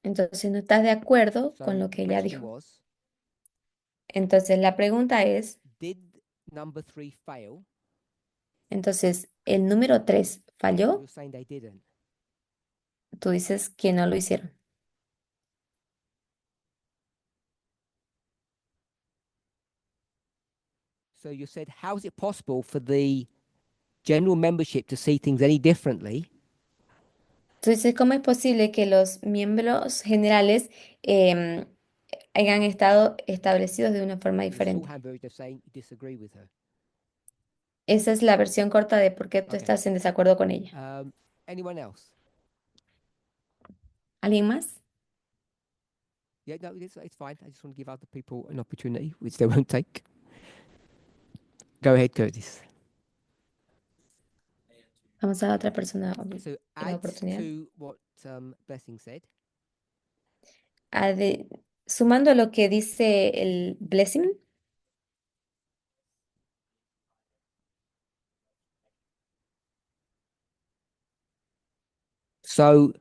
Entonces, no estás de acuerdo So con lo the que ella question dijo. was, Entonces, la pregunta es, did number 3 fail? entonces, ¿el número 3 falló? You're saying they didn't. Tú dices que no lo hicieron. So you said, how is it possible for the general membership to see things any differently Tú dices, ¿cómo es posible que los miembros generales em, hayan estado establecidos de una forma the diferente? shorthand version of saying you disagree with her? Esa es la versión corta de por qué tú Okay. estás en desacuerdo con ella. Anyone else? ¿Alguien más? Yeah, no, it's fine. I just want to give other people an opportunity, which they won't take. Go ahead, Curtis. Vamos a la otra persona So la add oportunidad. to what Blessing said. Sumando lo que dice el Blessing, So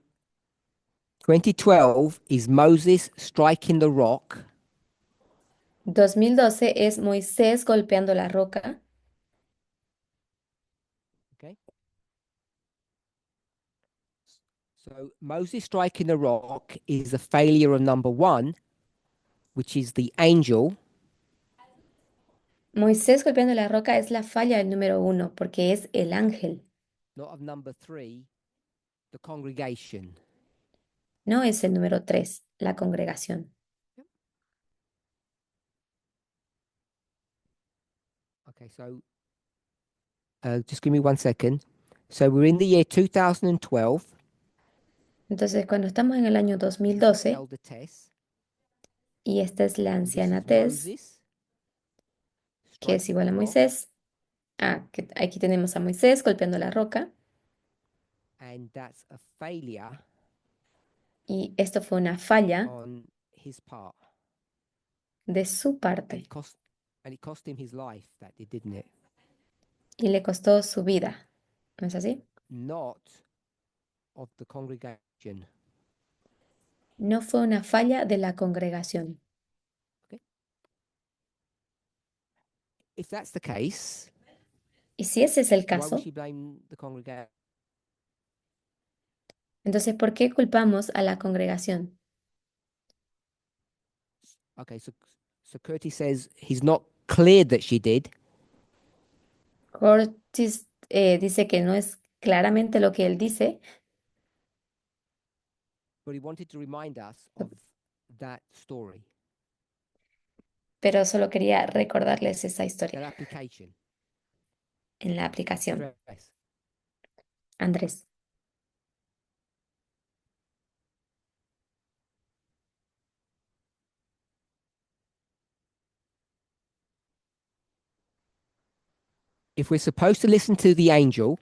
2012 is Moses striking the rock, 2012 es Moisés golpeando la roca. okay? So Moses striking the rock is the failure of number one, which is the angel, Moisés golpeando la roca es la falla del número 1 porque es el ángel, not of number three, the congregation. no es el número 3, la congregación. Okay, so just give me 1 second. So we're in the year 2012. Entonces, cuando estamos en el año This is 2012 Elder Tess, y esta es la and this anciana is Tess, Moses que es striking igual the a rock, Moisés. Que aquí tenemos a Moisés golpeando la roca and that's a failure y esto fue una falla on his part, de su and parte it cost him his life. That did, didn't it? y le costó su vida. ¿No es así? Not of the congregation. No fue una falla de la congregación. If that's the case, Y si ese es el why caso, would she blame the congregation? entonces, ¿por qué culpamos a la congregación? Okay, so Curtis says he's not clear that she did, Curtis dice que no es claramente lo que él dice, but he wanted to remind us of that story, pero solo quería recordarles esa that historia application. en la aplicación. Andres. Andrés. If we're supposed to listen to the angel,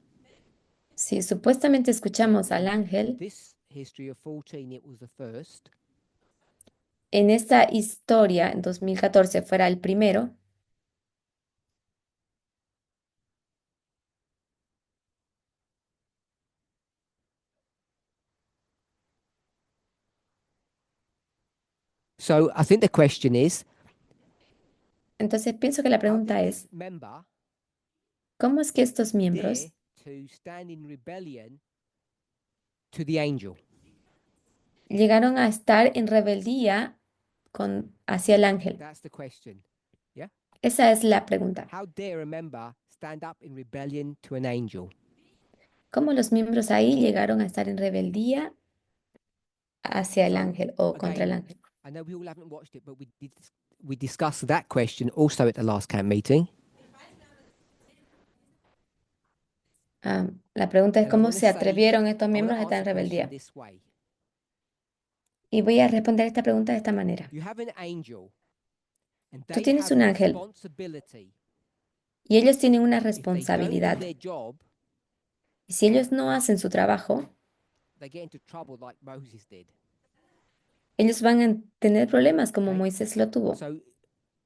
Si supuestamente escuchamos al ángel, this history of 14, it was the first. en esta historia, en 2014, fuera el primero, So I think the question is, entonces pienso que la how did pregunta this es, member ¿cómo es que estos dare miembros to stand in rebellion to the angel? llegaron a estar en rebeldía hacia el ángel? That's the question. Esa es la pregunta. How dare a member stand up in rebellion to an angel? ¿Cómo los miembros ahí llegaron a estar en rebeldía hacia el So, ángel o contra el again, ángel? I know we all haven't watched it, but we discussed that question also at the last camp meeting. La pregunta es And I cómo wanna se say- atrevieron estos I wanna miembros a estar en answer the question rebeldía. this way. Y voy a responder esta pregunta de esta manera. You have an angel, and Tú they tienes have un a ángel responsibility. y ellos tienen una If they don't do responsabilidad. their job, Y si ellos no hacen su trabajo, they get into trouble like Moses did. ellos van a tener problemas como Okay. Moisés lo tuvo. So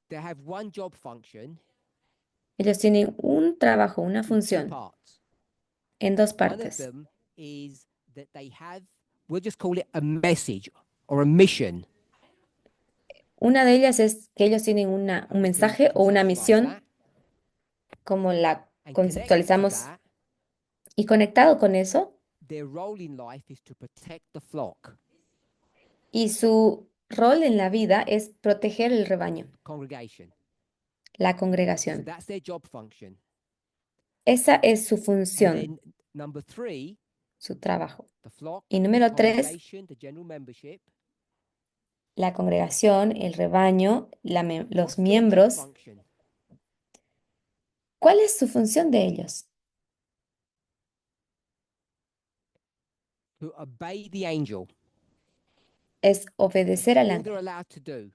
they have one job function Ellos tienen un trabajo, una in two función parts. en dos One of partes. them is that they have, we'll just call it a message or a mission. Una de ellas es que ellos tienen un We can mensaje o una conceptualize misión, that, como la and connected to conceptualizamos, that, y conectado con eso, their role in life is to protect the flock, y su rol en la vida es proteger el rebaño, congregation. la So congregación. that's their job function. Esa es su And función, then number three, su trabajo. the flock, Y the número 3, congregation, the general membership. la congregación, el rebaño, What's los their job miembros. function? ¿Cuál es su función de ellos? To obey the angel. Es That's obedecer al all they're ángel. allowed to do.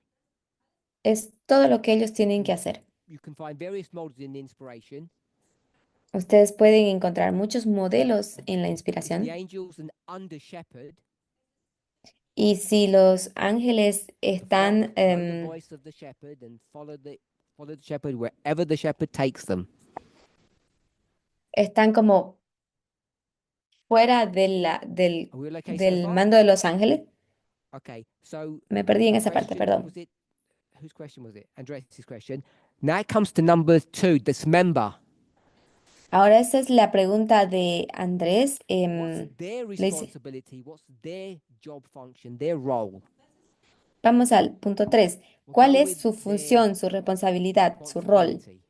Es todo lo que ellos tienen que hacer. You can find various models in the inspiration. Ustedes pueden encontrar muchos modelos en la If inspiración. the angel's an under shepherd, Y si los ángeles the flock están, know the voice of the shepherd and follow the shepherd wherever the shepherd takes them. están como fuera del Are we all okay so del far? mando de los ángeles. Okay, so Me perdí en the esa parte, question perdón. was it, whose question was it? Andres' question. Now it comes to number two, this member. Ahora esa es la pregunta de Andrés. What's their Le dice, responsibility? What's their job function, their role? vamos al punto 3. We'll ¿Cuál go es with su their función, su responsabilidad, su rol? responsibility.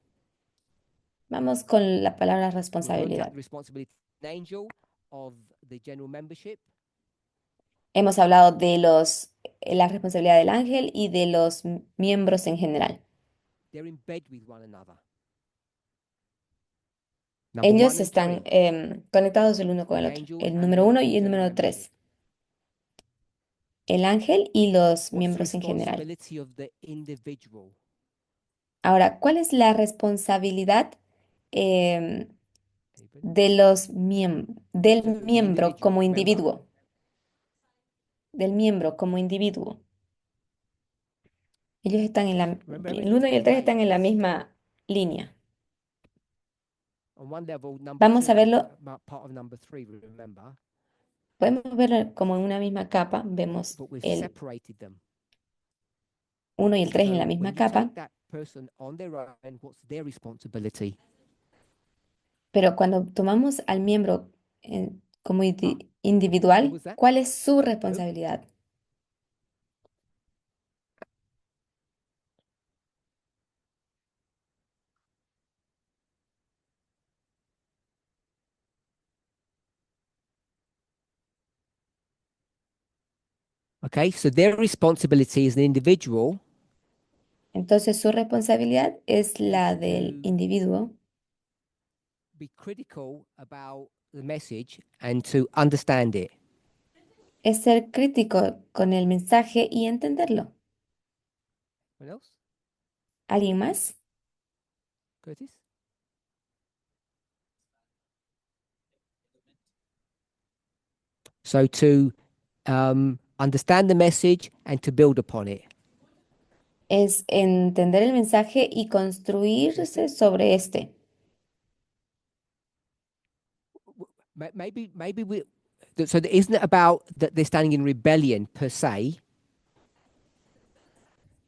Vamos con la palabra We've looked responsabilidad. at the responsibility of an angel, of the general membership. Hemos hablado de la responsabilidad del ángel y de los miembros en general. They're in bed with one another. Number Ellos 1 and están 3. conectados el uno con el The otro. angel El and número the 1 y el general número membership. 3. El ángel y los What's the miembros en general. responsibility of the individual? Ahora, ¿cuál es la responsabilidad em, Anybody? del The miembro individual como member. individuo? Del miembro como individuo. Ellos están en Remember, el 1 y el everything's 3 están en la layers. misma línea. On one level, number Vamos 2 a is verlo, part of number 3, remember? podemos verlo como en una misma capa. Vemos But we've el separated them. 1 y el 3 en la So misma when you take capa, that person on their own, what's their responsibility? pero cuando tomamos al miembro como individual, was that? ¿cuál es su responsabilidad? Okay, so their responsibility as an individual Entonces, su responsabilidad es la is del to individuo, be critical about the message and to understand it. es ser crítico con el mensaje y entenderlo. What else? ¿Alguien más? Curtis? So to understand the message and to build upon it. Es entender el mensaje y construirse sobre este. Maybe we. So isn't it about that they're standing in rebellion per se?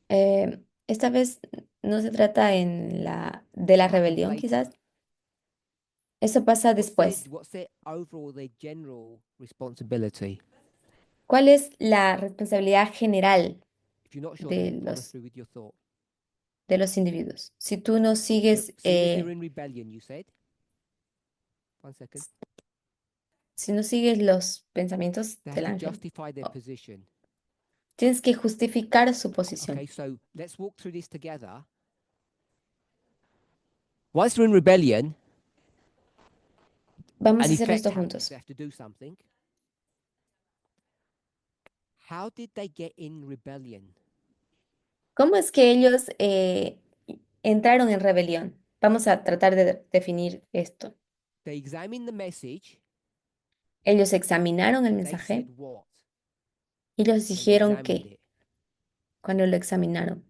Esta vez no se trata de la That happens rebelión, later. quizás. Eso pasa después. What's their overall, their general responsibility? ¿Cuál es la responsabilidad general If you're not sure, de then follow los, through with your thought. de los individuos? Si tú no So, sigues, seeing as they're in rebellion, you said. 1 second. si no sigues los pensamientos They have del to ángel, justify their oh, position. tienes que justificar su posición. Okay, so let's walk through this together. Once they're in rebellion, Vamos an a hacer effect esto happens. juntos. They have to do something. How did they get in rebellion? ¿Cómo es que ellos entraron en rebelión? Vamos a tratar de definir esto. They examined the message. Ellos examinaron el They mensaje said what? y ellos When they dijeron examined que it. cuando lo examinaron,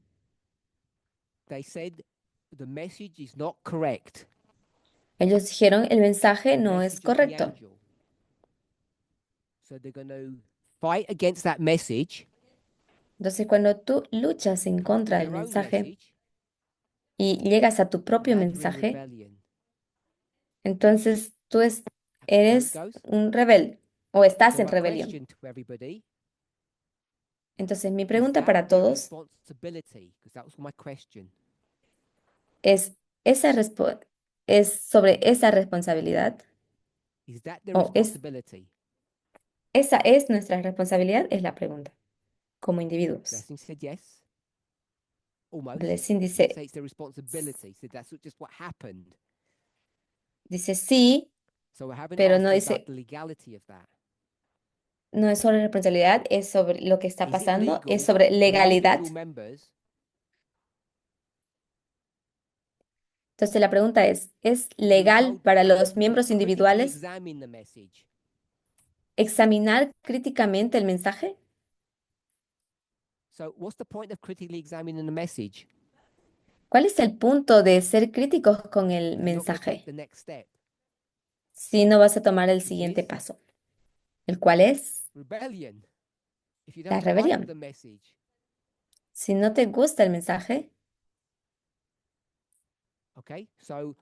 They said the message is not correct. ellos dijeron el mensaje The no es message of the correcto. angel. So they're going to fight against that message, Entonces, cuando tú luchas en contra del their own mensaje message. y llegas a tu propio Now they're in mensaje, rebellion. entonces tú There it eres goes. un rebelde o estás So en my rebelión. question to everybody Entonces, mi is pregunta that para their todos responsibility? Because that was my question. es, es sobre esa responsabilidad Is that their o responsibility? esa es nuestra responsabilidad, es la pregunta, como individuos. Blessing said yes. Almost. Blessing Didn't dice, say it's their responsibility. So that's just what happened. dice sí, So I haven't pero asked no you dice, about the legality of that. no es sobre responsabilidad, es sobre lo que está Is it pasando, es legal sobre for legalidad. individual members Entonces la pregunta es to be legal told para to los miembros critically individuales examine the message? examinar críticamente el mensaje? So what's the point of critically examining the message ¿Cuál es el punto de ser críticos con el if you're not going to take mensaje the next step? si no vas a tomar el Which siguiente is paso? ¿El cual es rebellion. If you la don't like rebelión? the message, Si no te gusta el mensaje, okay? So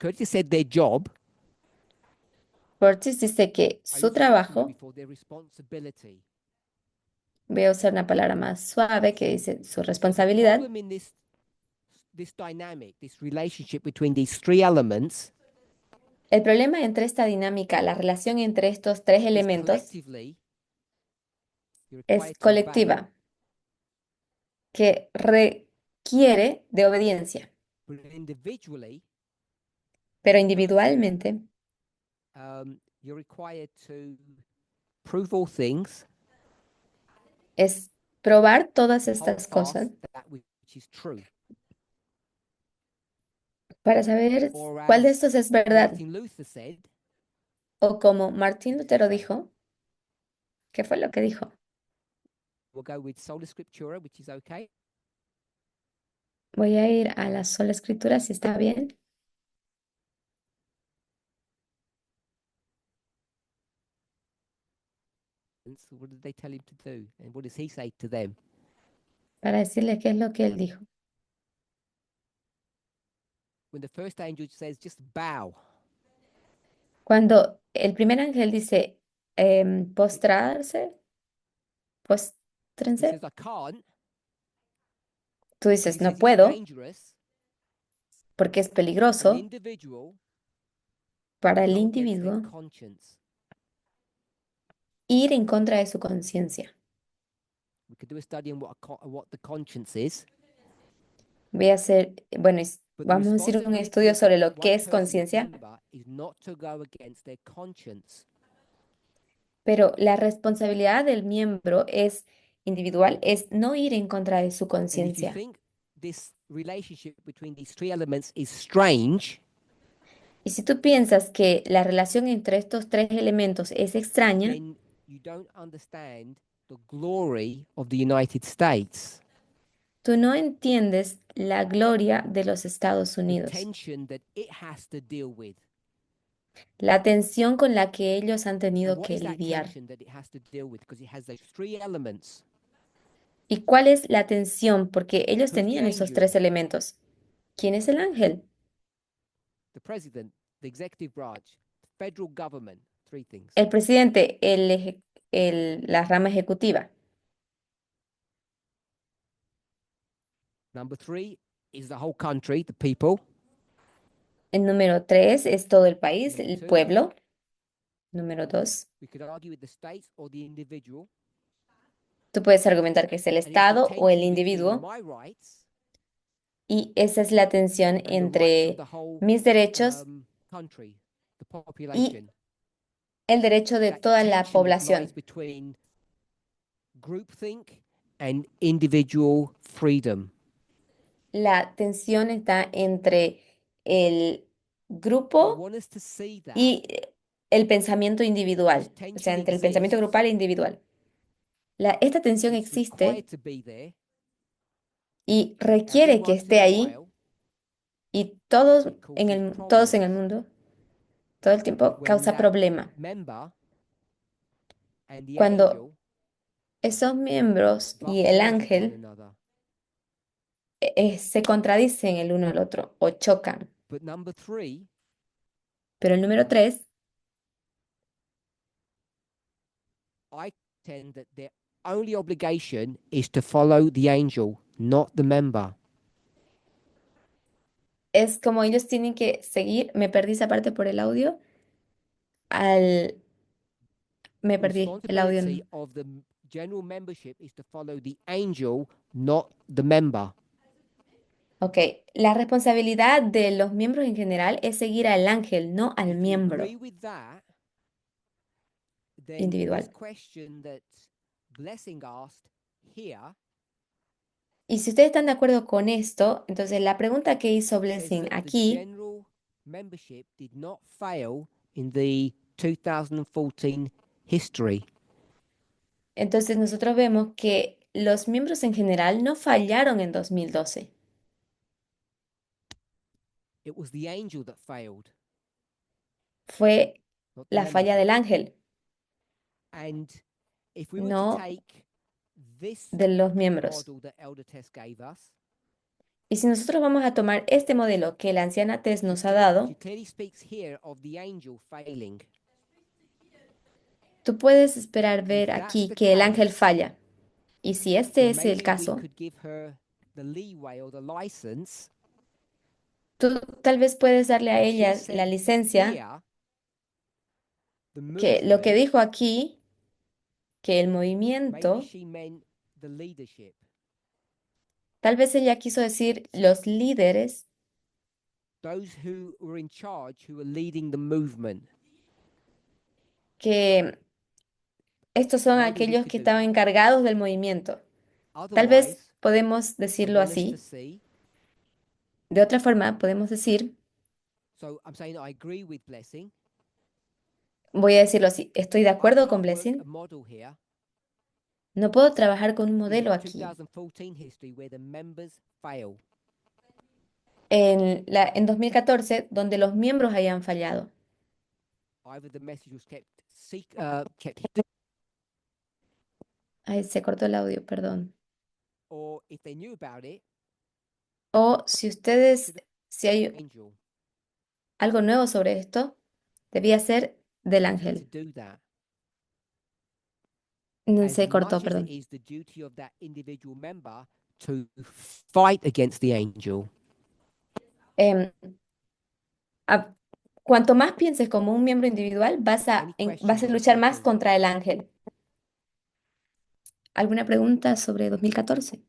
Curtis said their job. Curtis dice que I su used the softer word trabajo, before, their responsibility. voy a usar una palabra más suave que dice su The responsabilidad. problem in this dynamic, this relationship between these three elements El problema entre esta dinámica, la relación entre estos tres is elementos, collectively you're es required to obey. colectiva, que requiere de obediencia, But individually, pero individualmente you're required to prove all things, es probar todas hold estas cosas fast that which is true. para saber Or cuál de as estos es verdad. Martin Luther said, O como Martín Lutero dijo, ¿qué fue lo que dijo? we'll go with sola scriptura, which is okay. Voy a ir a la sola escritura, si está bien. And so what did they tell him to do? And what does he say to them? Para decirle qué es lo que él dijo. When the first angel says, just bow, Cuando el primer ángel dice postrarse, he postrense, says, I can't. tú But he dices, says no it's puedo dangerous porque es for an peligroso individual para to el go against their individuo conscience. ir en contra de su conciencia. We could do a study on what the conscience is. Voy a hacer, bueno, But the vamos a hacer un responsibility estudio of sobre lo one que es person, conciencia, member, is not to go against their conscience. pero la responsabilidad del miembro es individual, es no ir en contra de su And if you conciencia. think this relationship between these three elements is strange, Y si tú piensas que la relación entre estos tres elementos es extraña, then you don't understand the glory of the United States, tú no entiendes la gloria de los Estados the Unidos, tension that it has to deal with. la tensión con la que ellos han And tenido what que is that lidiar. tension that it has to deal with? Because it has those three elements. ¿Y cuál es la tensión? Porque ellos Who's the tenían esos angel? tres elementos. ¿Quién es el ángel? The president, the executive branch, the federal government, three things. El presidente, la rama ejecutiva. Number three is the whole country, the people. El número 3 es todo el país, Number el two, pueblo. Número 2, we could argue with the states or the individual. tú puedes argumentar que es el And it's the Estado o el tension between individuo. my rights Y esa es la tensión and the rights of entre the whole mis derechos country, the population. el derecho de That toda la tension that población. lies between groupthink and individual freedom. La tensión está entre el I grupo want us to see that. y el pensamiento individual, This tension o sea, entre el pensamiento exists. grupal e individual. Esta tensión It's existe required to be there. y And every requiere que once in esté a ahí while, y todos it en causes todos en el problems mundo, todo el tiempo when causa that problema. member and the Cuando angel esos miembros butt y el heads with one ángel another. se contradicen el uno al otro o chocan. But number three, Pero el número 3 I tend that their only obligation is to follow the angel, not the member. es como ellos tienen que seguir, me perdí esa parte por el audio, me The perdí el audio. responsibility of the general membership is to follow the angel, not the member. Ok, la responsabilidad de los miembros en general es seguir al ángel, no al If you miembro agree with that, then this individual. question that Blessing asked here Y si ustedes están de acuerdo con esto, entonces la pregunta que hizo says Blessing that the aquí, general membership did not fail in the 2014 history. entonces nosotros vemos que los miembros en general no fallaron en 2012. It was the angel that failed, Fue not the la falla membership. del ángel, And if we were to no take this de los miembros. model that Elder Tess gave us Y si nosotros vamos a tomar este modelo que la anciana Tess nos ha She dado, clearly speaks here of the angel failing. tú puedes esperar ver that's aquí the que el ángel case, falla. Y si then este es el maybe we caso, could give her the leeway or the license. tú tal vez puedes darle a She ella said la licencia, here, the que lo que movement, dijo aquí, que el maybe movimiento, she meant the leadership. tal vez ella quiso decir los líderes, Those who were in charge, who were leading the movement. que estos son Maybe we aquellos could que do estaban that. encargados del movimiento. Tal vez Otherwise, podemos I decirlo want us to así. see. De otra forma, podemos decir, So I'm saying I agree with Blessing. voy a decirlo así, estoy de I acuerdo con can't work a Blessing. model here No puedo trabajar con un in modelo the aquí. 2014 history where the members fail. En 2014, donde los miembros hayan fallado. Either the message was kept hidden, Ay, se cortó el audio, perdón. or if they knew about it, O si hay angel. algo nuevo sobre esto, debía ser del We need ángel. to do that. As Se cortó, much as it perdón. is the duty of that individual member to fight against the angel. Em, a- Cuanto más pienses como un miembro individual, vas a questions on luchar más 14? contra el ángel. ¿Alguna pregunta sobre 2014?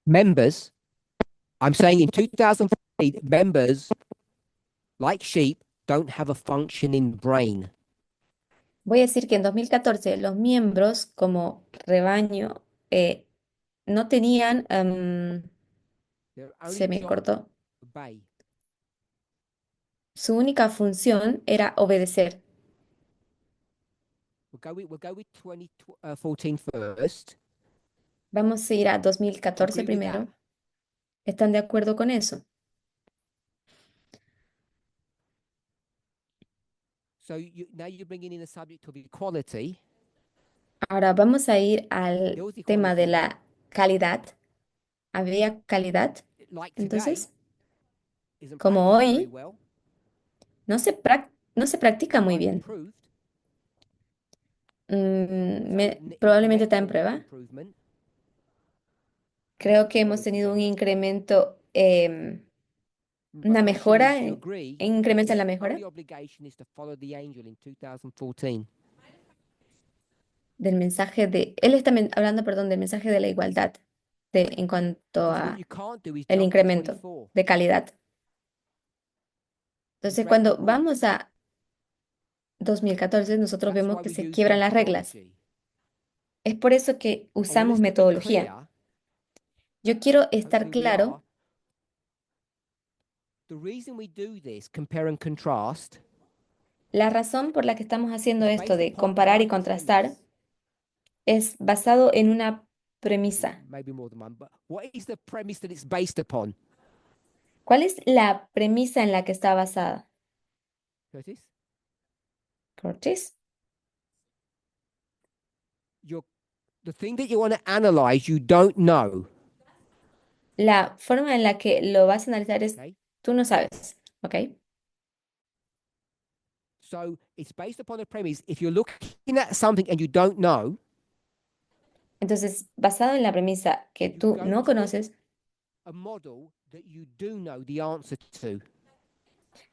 Members, I'm saying in 2014, members, like sheep, don't have a functioning brain. Voy a decir que en 2014 los miembros como rebaño no tenían, Their se only me job cortó, obey. su única función era obedecer. We'll go with 2014 first. Vamos a ir a Do you 2014 agree with that? primero. ¿Están de acuerdo con eso? So now you're bringing in the subject of equality. Ahora vamos a ir al There was tema de equality. la calidad. ¿Había calidad? Like today, Entonces, isn't como practiced very hoy well. no se practica muy Might be bien. improved. Probablemente está en Incremental prueba. improvement. Creo que hemos Equality tenido un then. incremento, But una the question mejora, is, you un agree incremento en la his mejora only obligation is to follow the angel in 2014. del mensaje él está hablando, perdón, del mensaje de la igualdad en cuanto Because what a you can't do is el jump to incremento 24. de calidad. You Entonces, break the cuando rules. vamos a 2014, nosotros That's vemos why que we se use quiebran las reglas. methodology. Es por eso que I want us usamos to be metodología. clear, Yo quiero estar hopefully we claro, are. The reason we do this, compare and contrast, la razón por la que estamos haciendo is esto based de upon comparar y one contrastar premise. es basado en una premisa. Maybe more than one, but what is the premise that it's based upon? ¿Cuál es la premisa en la que está basada? Curtis? Curtis. The thing that you want to analyze, you don't know. La forma en la que lo vas a analizar es, Okay? tú no sabes, ¿ok? So it's based upon a premise. If you're looking at something and you don't know, Entonces, basado en la premisa que you tú go no to conoces, a model that you do know the answer to.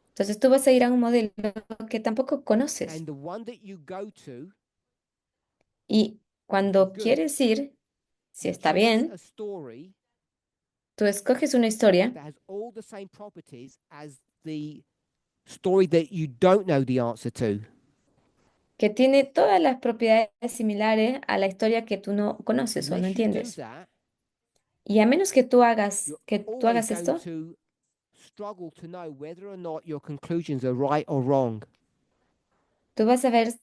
entonces tú vas a ir a un modelo que tampoco conoces. And the one that you go to, Y cuando good, quieres ir, si you está choose bien, a story tú escoges una historia that has all the same properties as the story that you don't know the answer to. que tiene todas las propiedades similares a la historia que tú no conoces o no Unless you do entiendes. that, Y a menos que you're que tú always hagas going esto, to struggle to know whether or not your conclusions are right or wrong. tú vas a ver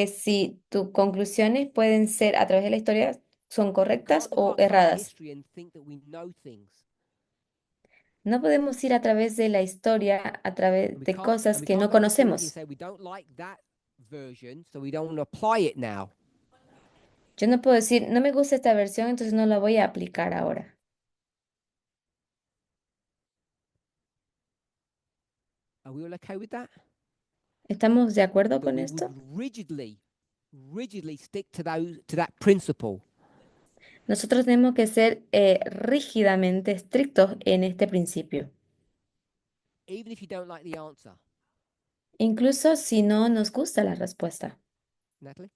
si tus conclusiones pueden ser a través de la historia, son We correctas can't look o after our erradas. history and think that we know things. No podemos ir a través de la historia, a través And we de can't, cosas and we que no can't go back already and conocemos. say we don't like that version, so we don't want to apply it now. Yo no puedo decir, no me gusta esta versión, entonces no la voy a aplicar ahora. Are we all okay with that? ¿Estamos de acuerdo But con we esto? would rigidly stick to that principle. Nosotros tenemos que ser rígidamente estrictos en este principio, Even if you don't like the answer. incluso si no nos gusta la respuesta. Natalie?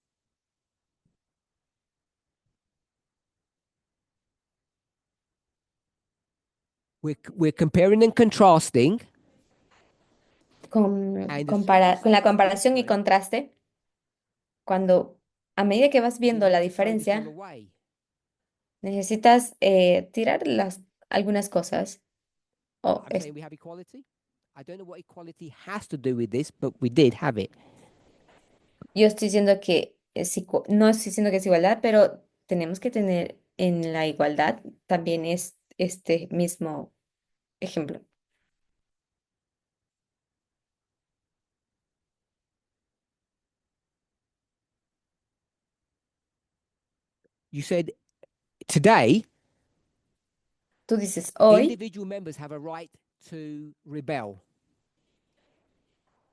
We're comparing and contrasting. Con, And as soon as you con la say it's comparación y different, contraste, cuando a medida que vas you viendo la need to throw this all diferencia, away. necesitas tirar algunas cosas. O I'm saying we have equality. I don't know what equality has to do with this, but we did have it. yo estoy diciendo que no estoy diciendo que es igualdad, pero tenemos que tener en la igualdad también es este mismo ejemplo. You said today, Tú dices hoy individual members have a right to rebel.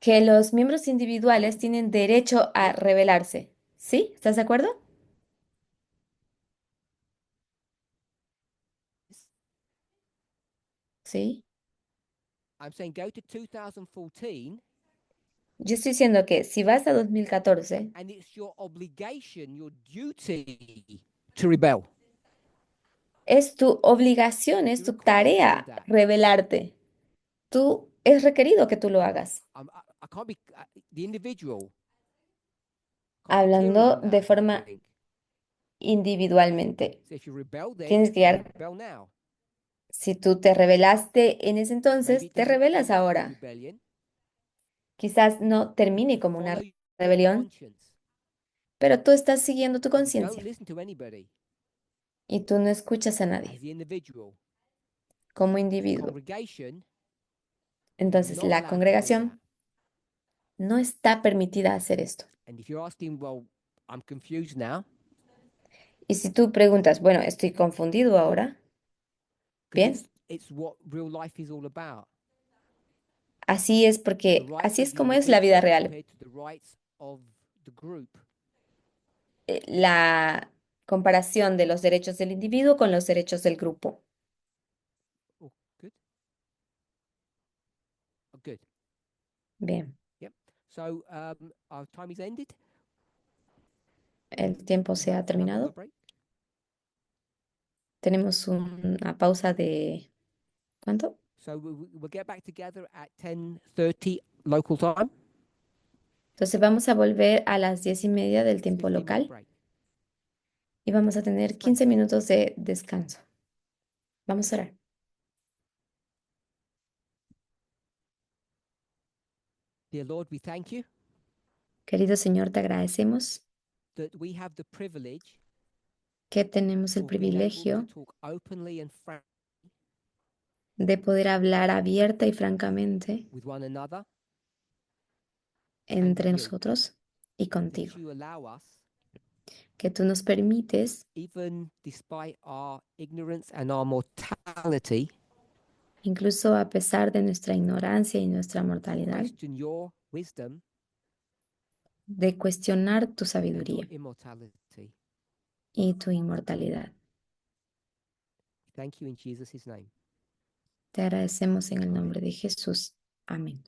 que los miembros individuales tienen derecho a rebelarse. ¿Sí? ¿Estás de acuerdo? Sí. I'm saying go to 2014, Yo estoy diciendo que si vas a 2014, and it's your obligation, your duty to rebel. es tu obligación, es You're tu required to do tarea that. rebelarte. Es requerido que tú lo hagas. I can't be the individual. Can't be Hablando clearer than de that, I don't forma think. individualmente. So if you rebel then, Tienes que you dar, rebel now. si tú te rebelaste en ese Maybe entonces, it te doesn't rebelas end as a ahora. rebellion, Quizás no but termine you como una follow your rebelión, conscience. pero tú estás siguiendo tu You don't conciencia listen to anybody y tú no escuchas a as nadie the individual. como The individuo. congregation Entonces, not la allowed to do that. congregación no está permitida hacer esto. And if you're asking, well, I'm confused now, Y si tú preguntas, bueno, estoy confundido ahora, because bien, it's what real life is all about. así es The porque rights así of es the como es la vida individual real. compared to the rights of the group. La comparación de los derechos del individuo con los derechos del grupo. Oh, good. Oh, good. Bien, Yep. So our time is ended. el tiempo Would se you ha like to have another terminado. break? Tenemos una pausa de ¿cuánto? So we'll get back together at 10:30 local time. Entonces vamos a volver a las 10:30 del tiempo 15-minute local break. y vamos a tener Let's pray. 15 minutos de descanso. Vamos a orar. Dear Lord, we thank you Querido Señor, te agradecemos that we have the privilege que tenemos el for being able to privilegio talk openly and frankly de poder hablar abierta y francamente with one another, entre you. nosotros y that contigo. you allow us, Que tú nos permites, even despite our ignorance and our mortality, incluso a pesar de nuestra ignorancia y nuestra to mortalidad, question your wisdom de cuestionar tu and your sabiduría immortality. y tu inmortalidad. Thank you in Jesus' name. Te agradecemos en el Amén. nombre de Jesús. Amén.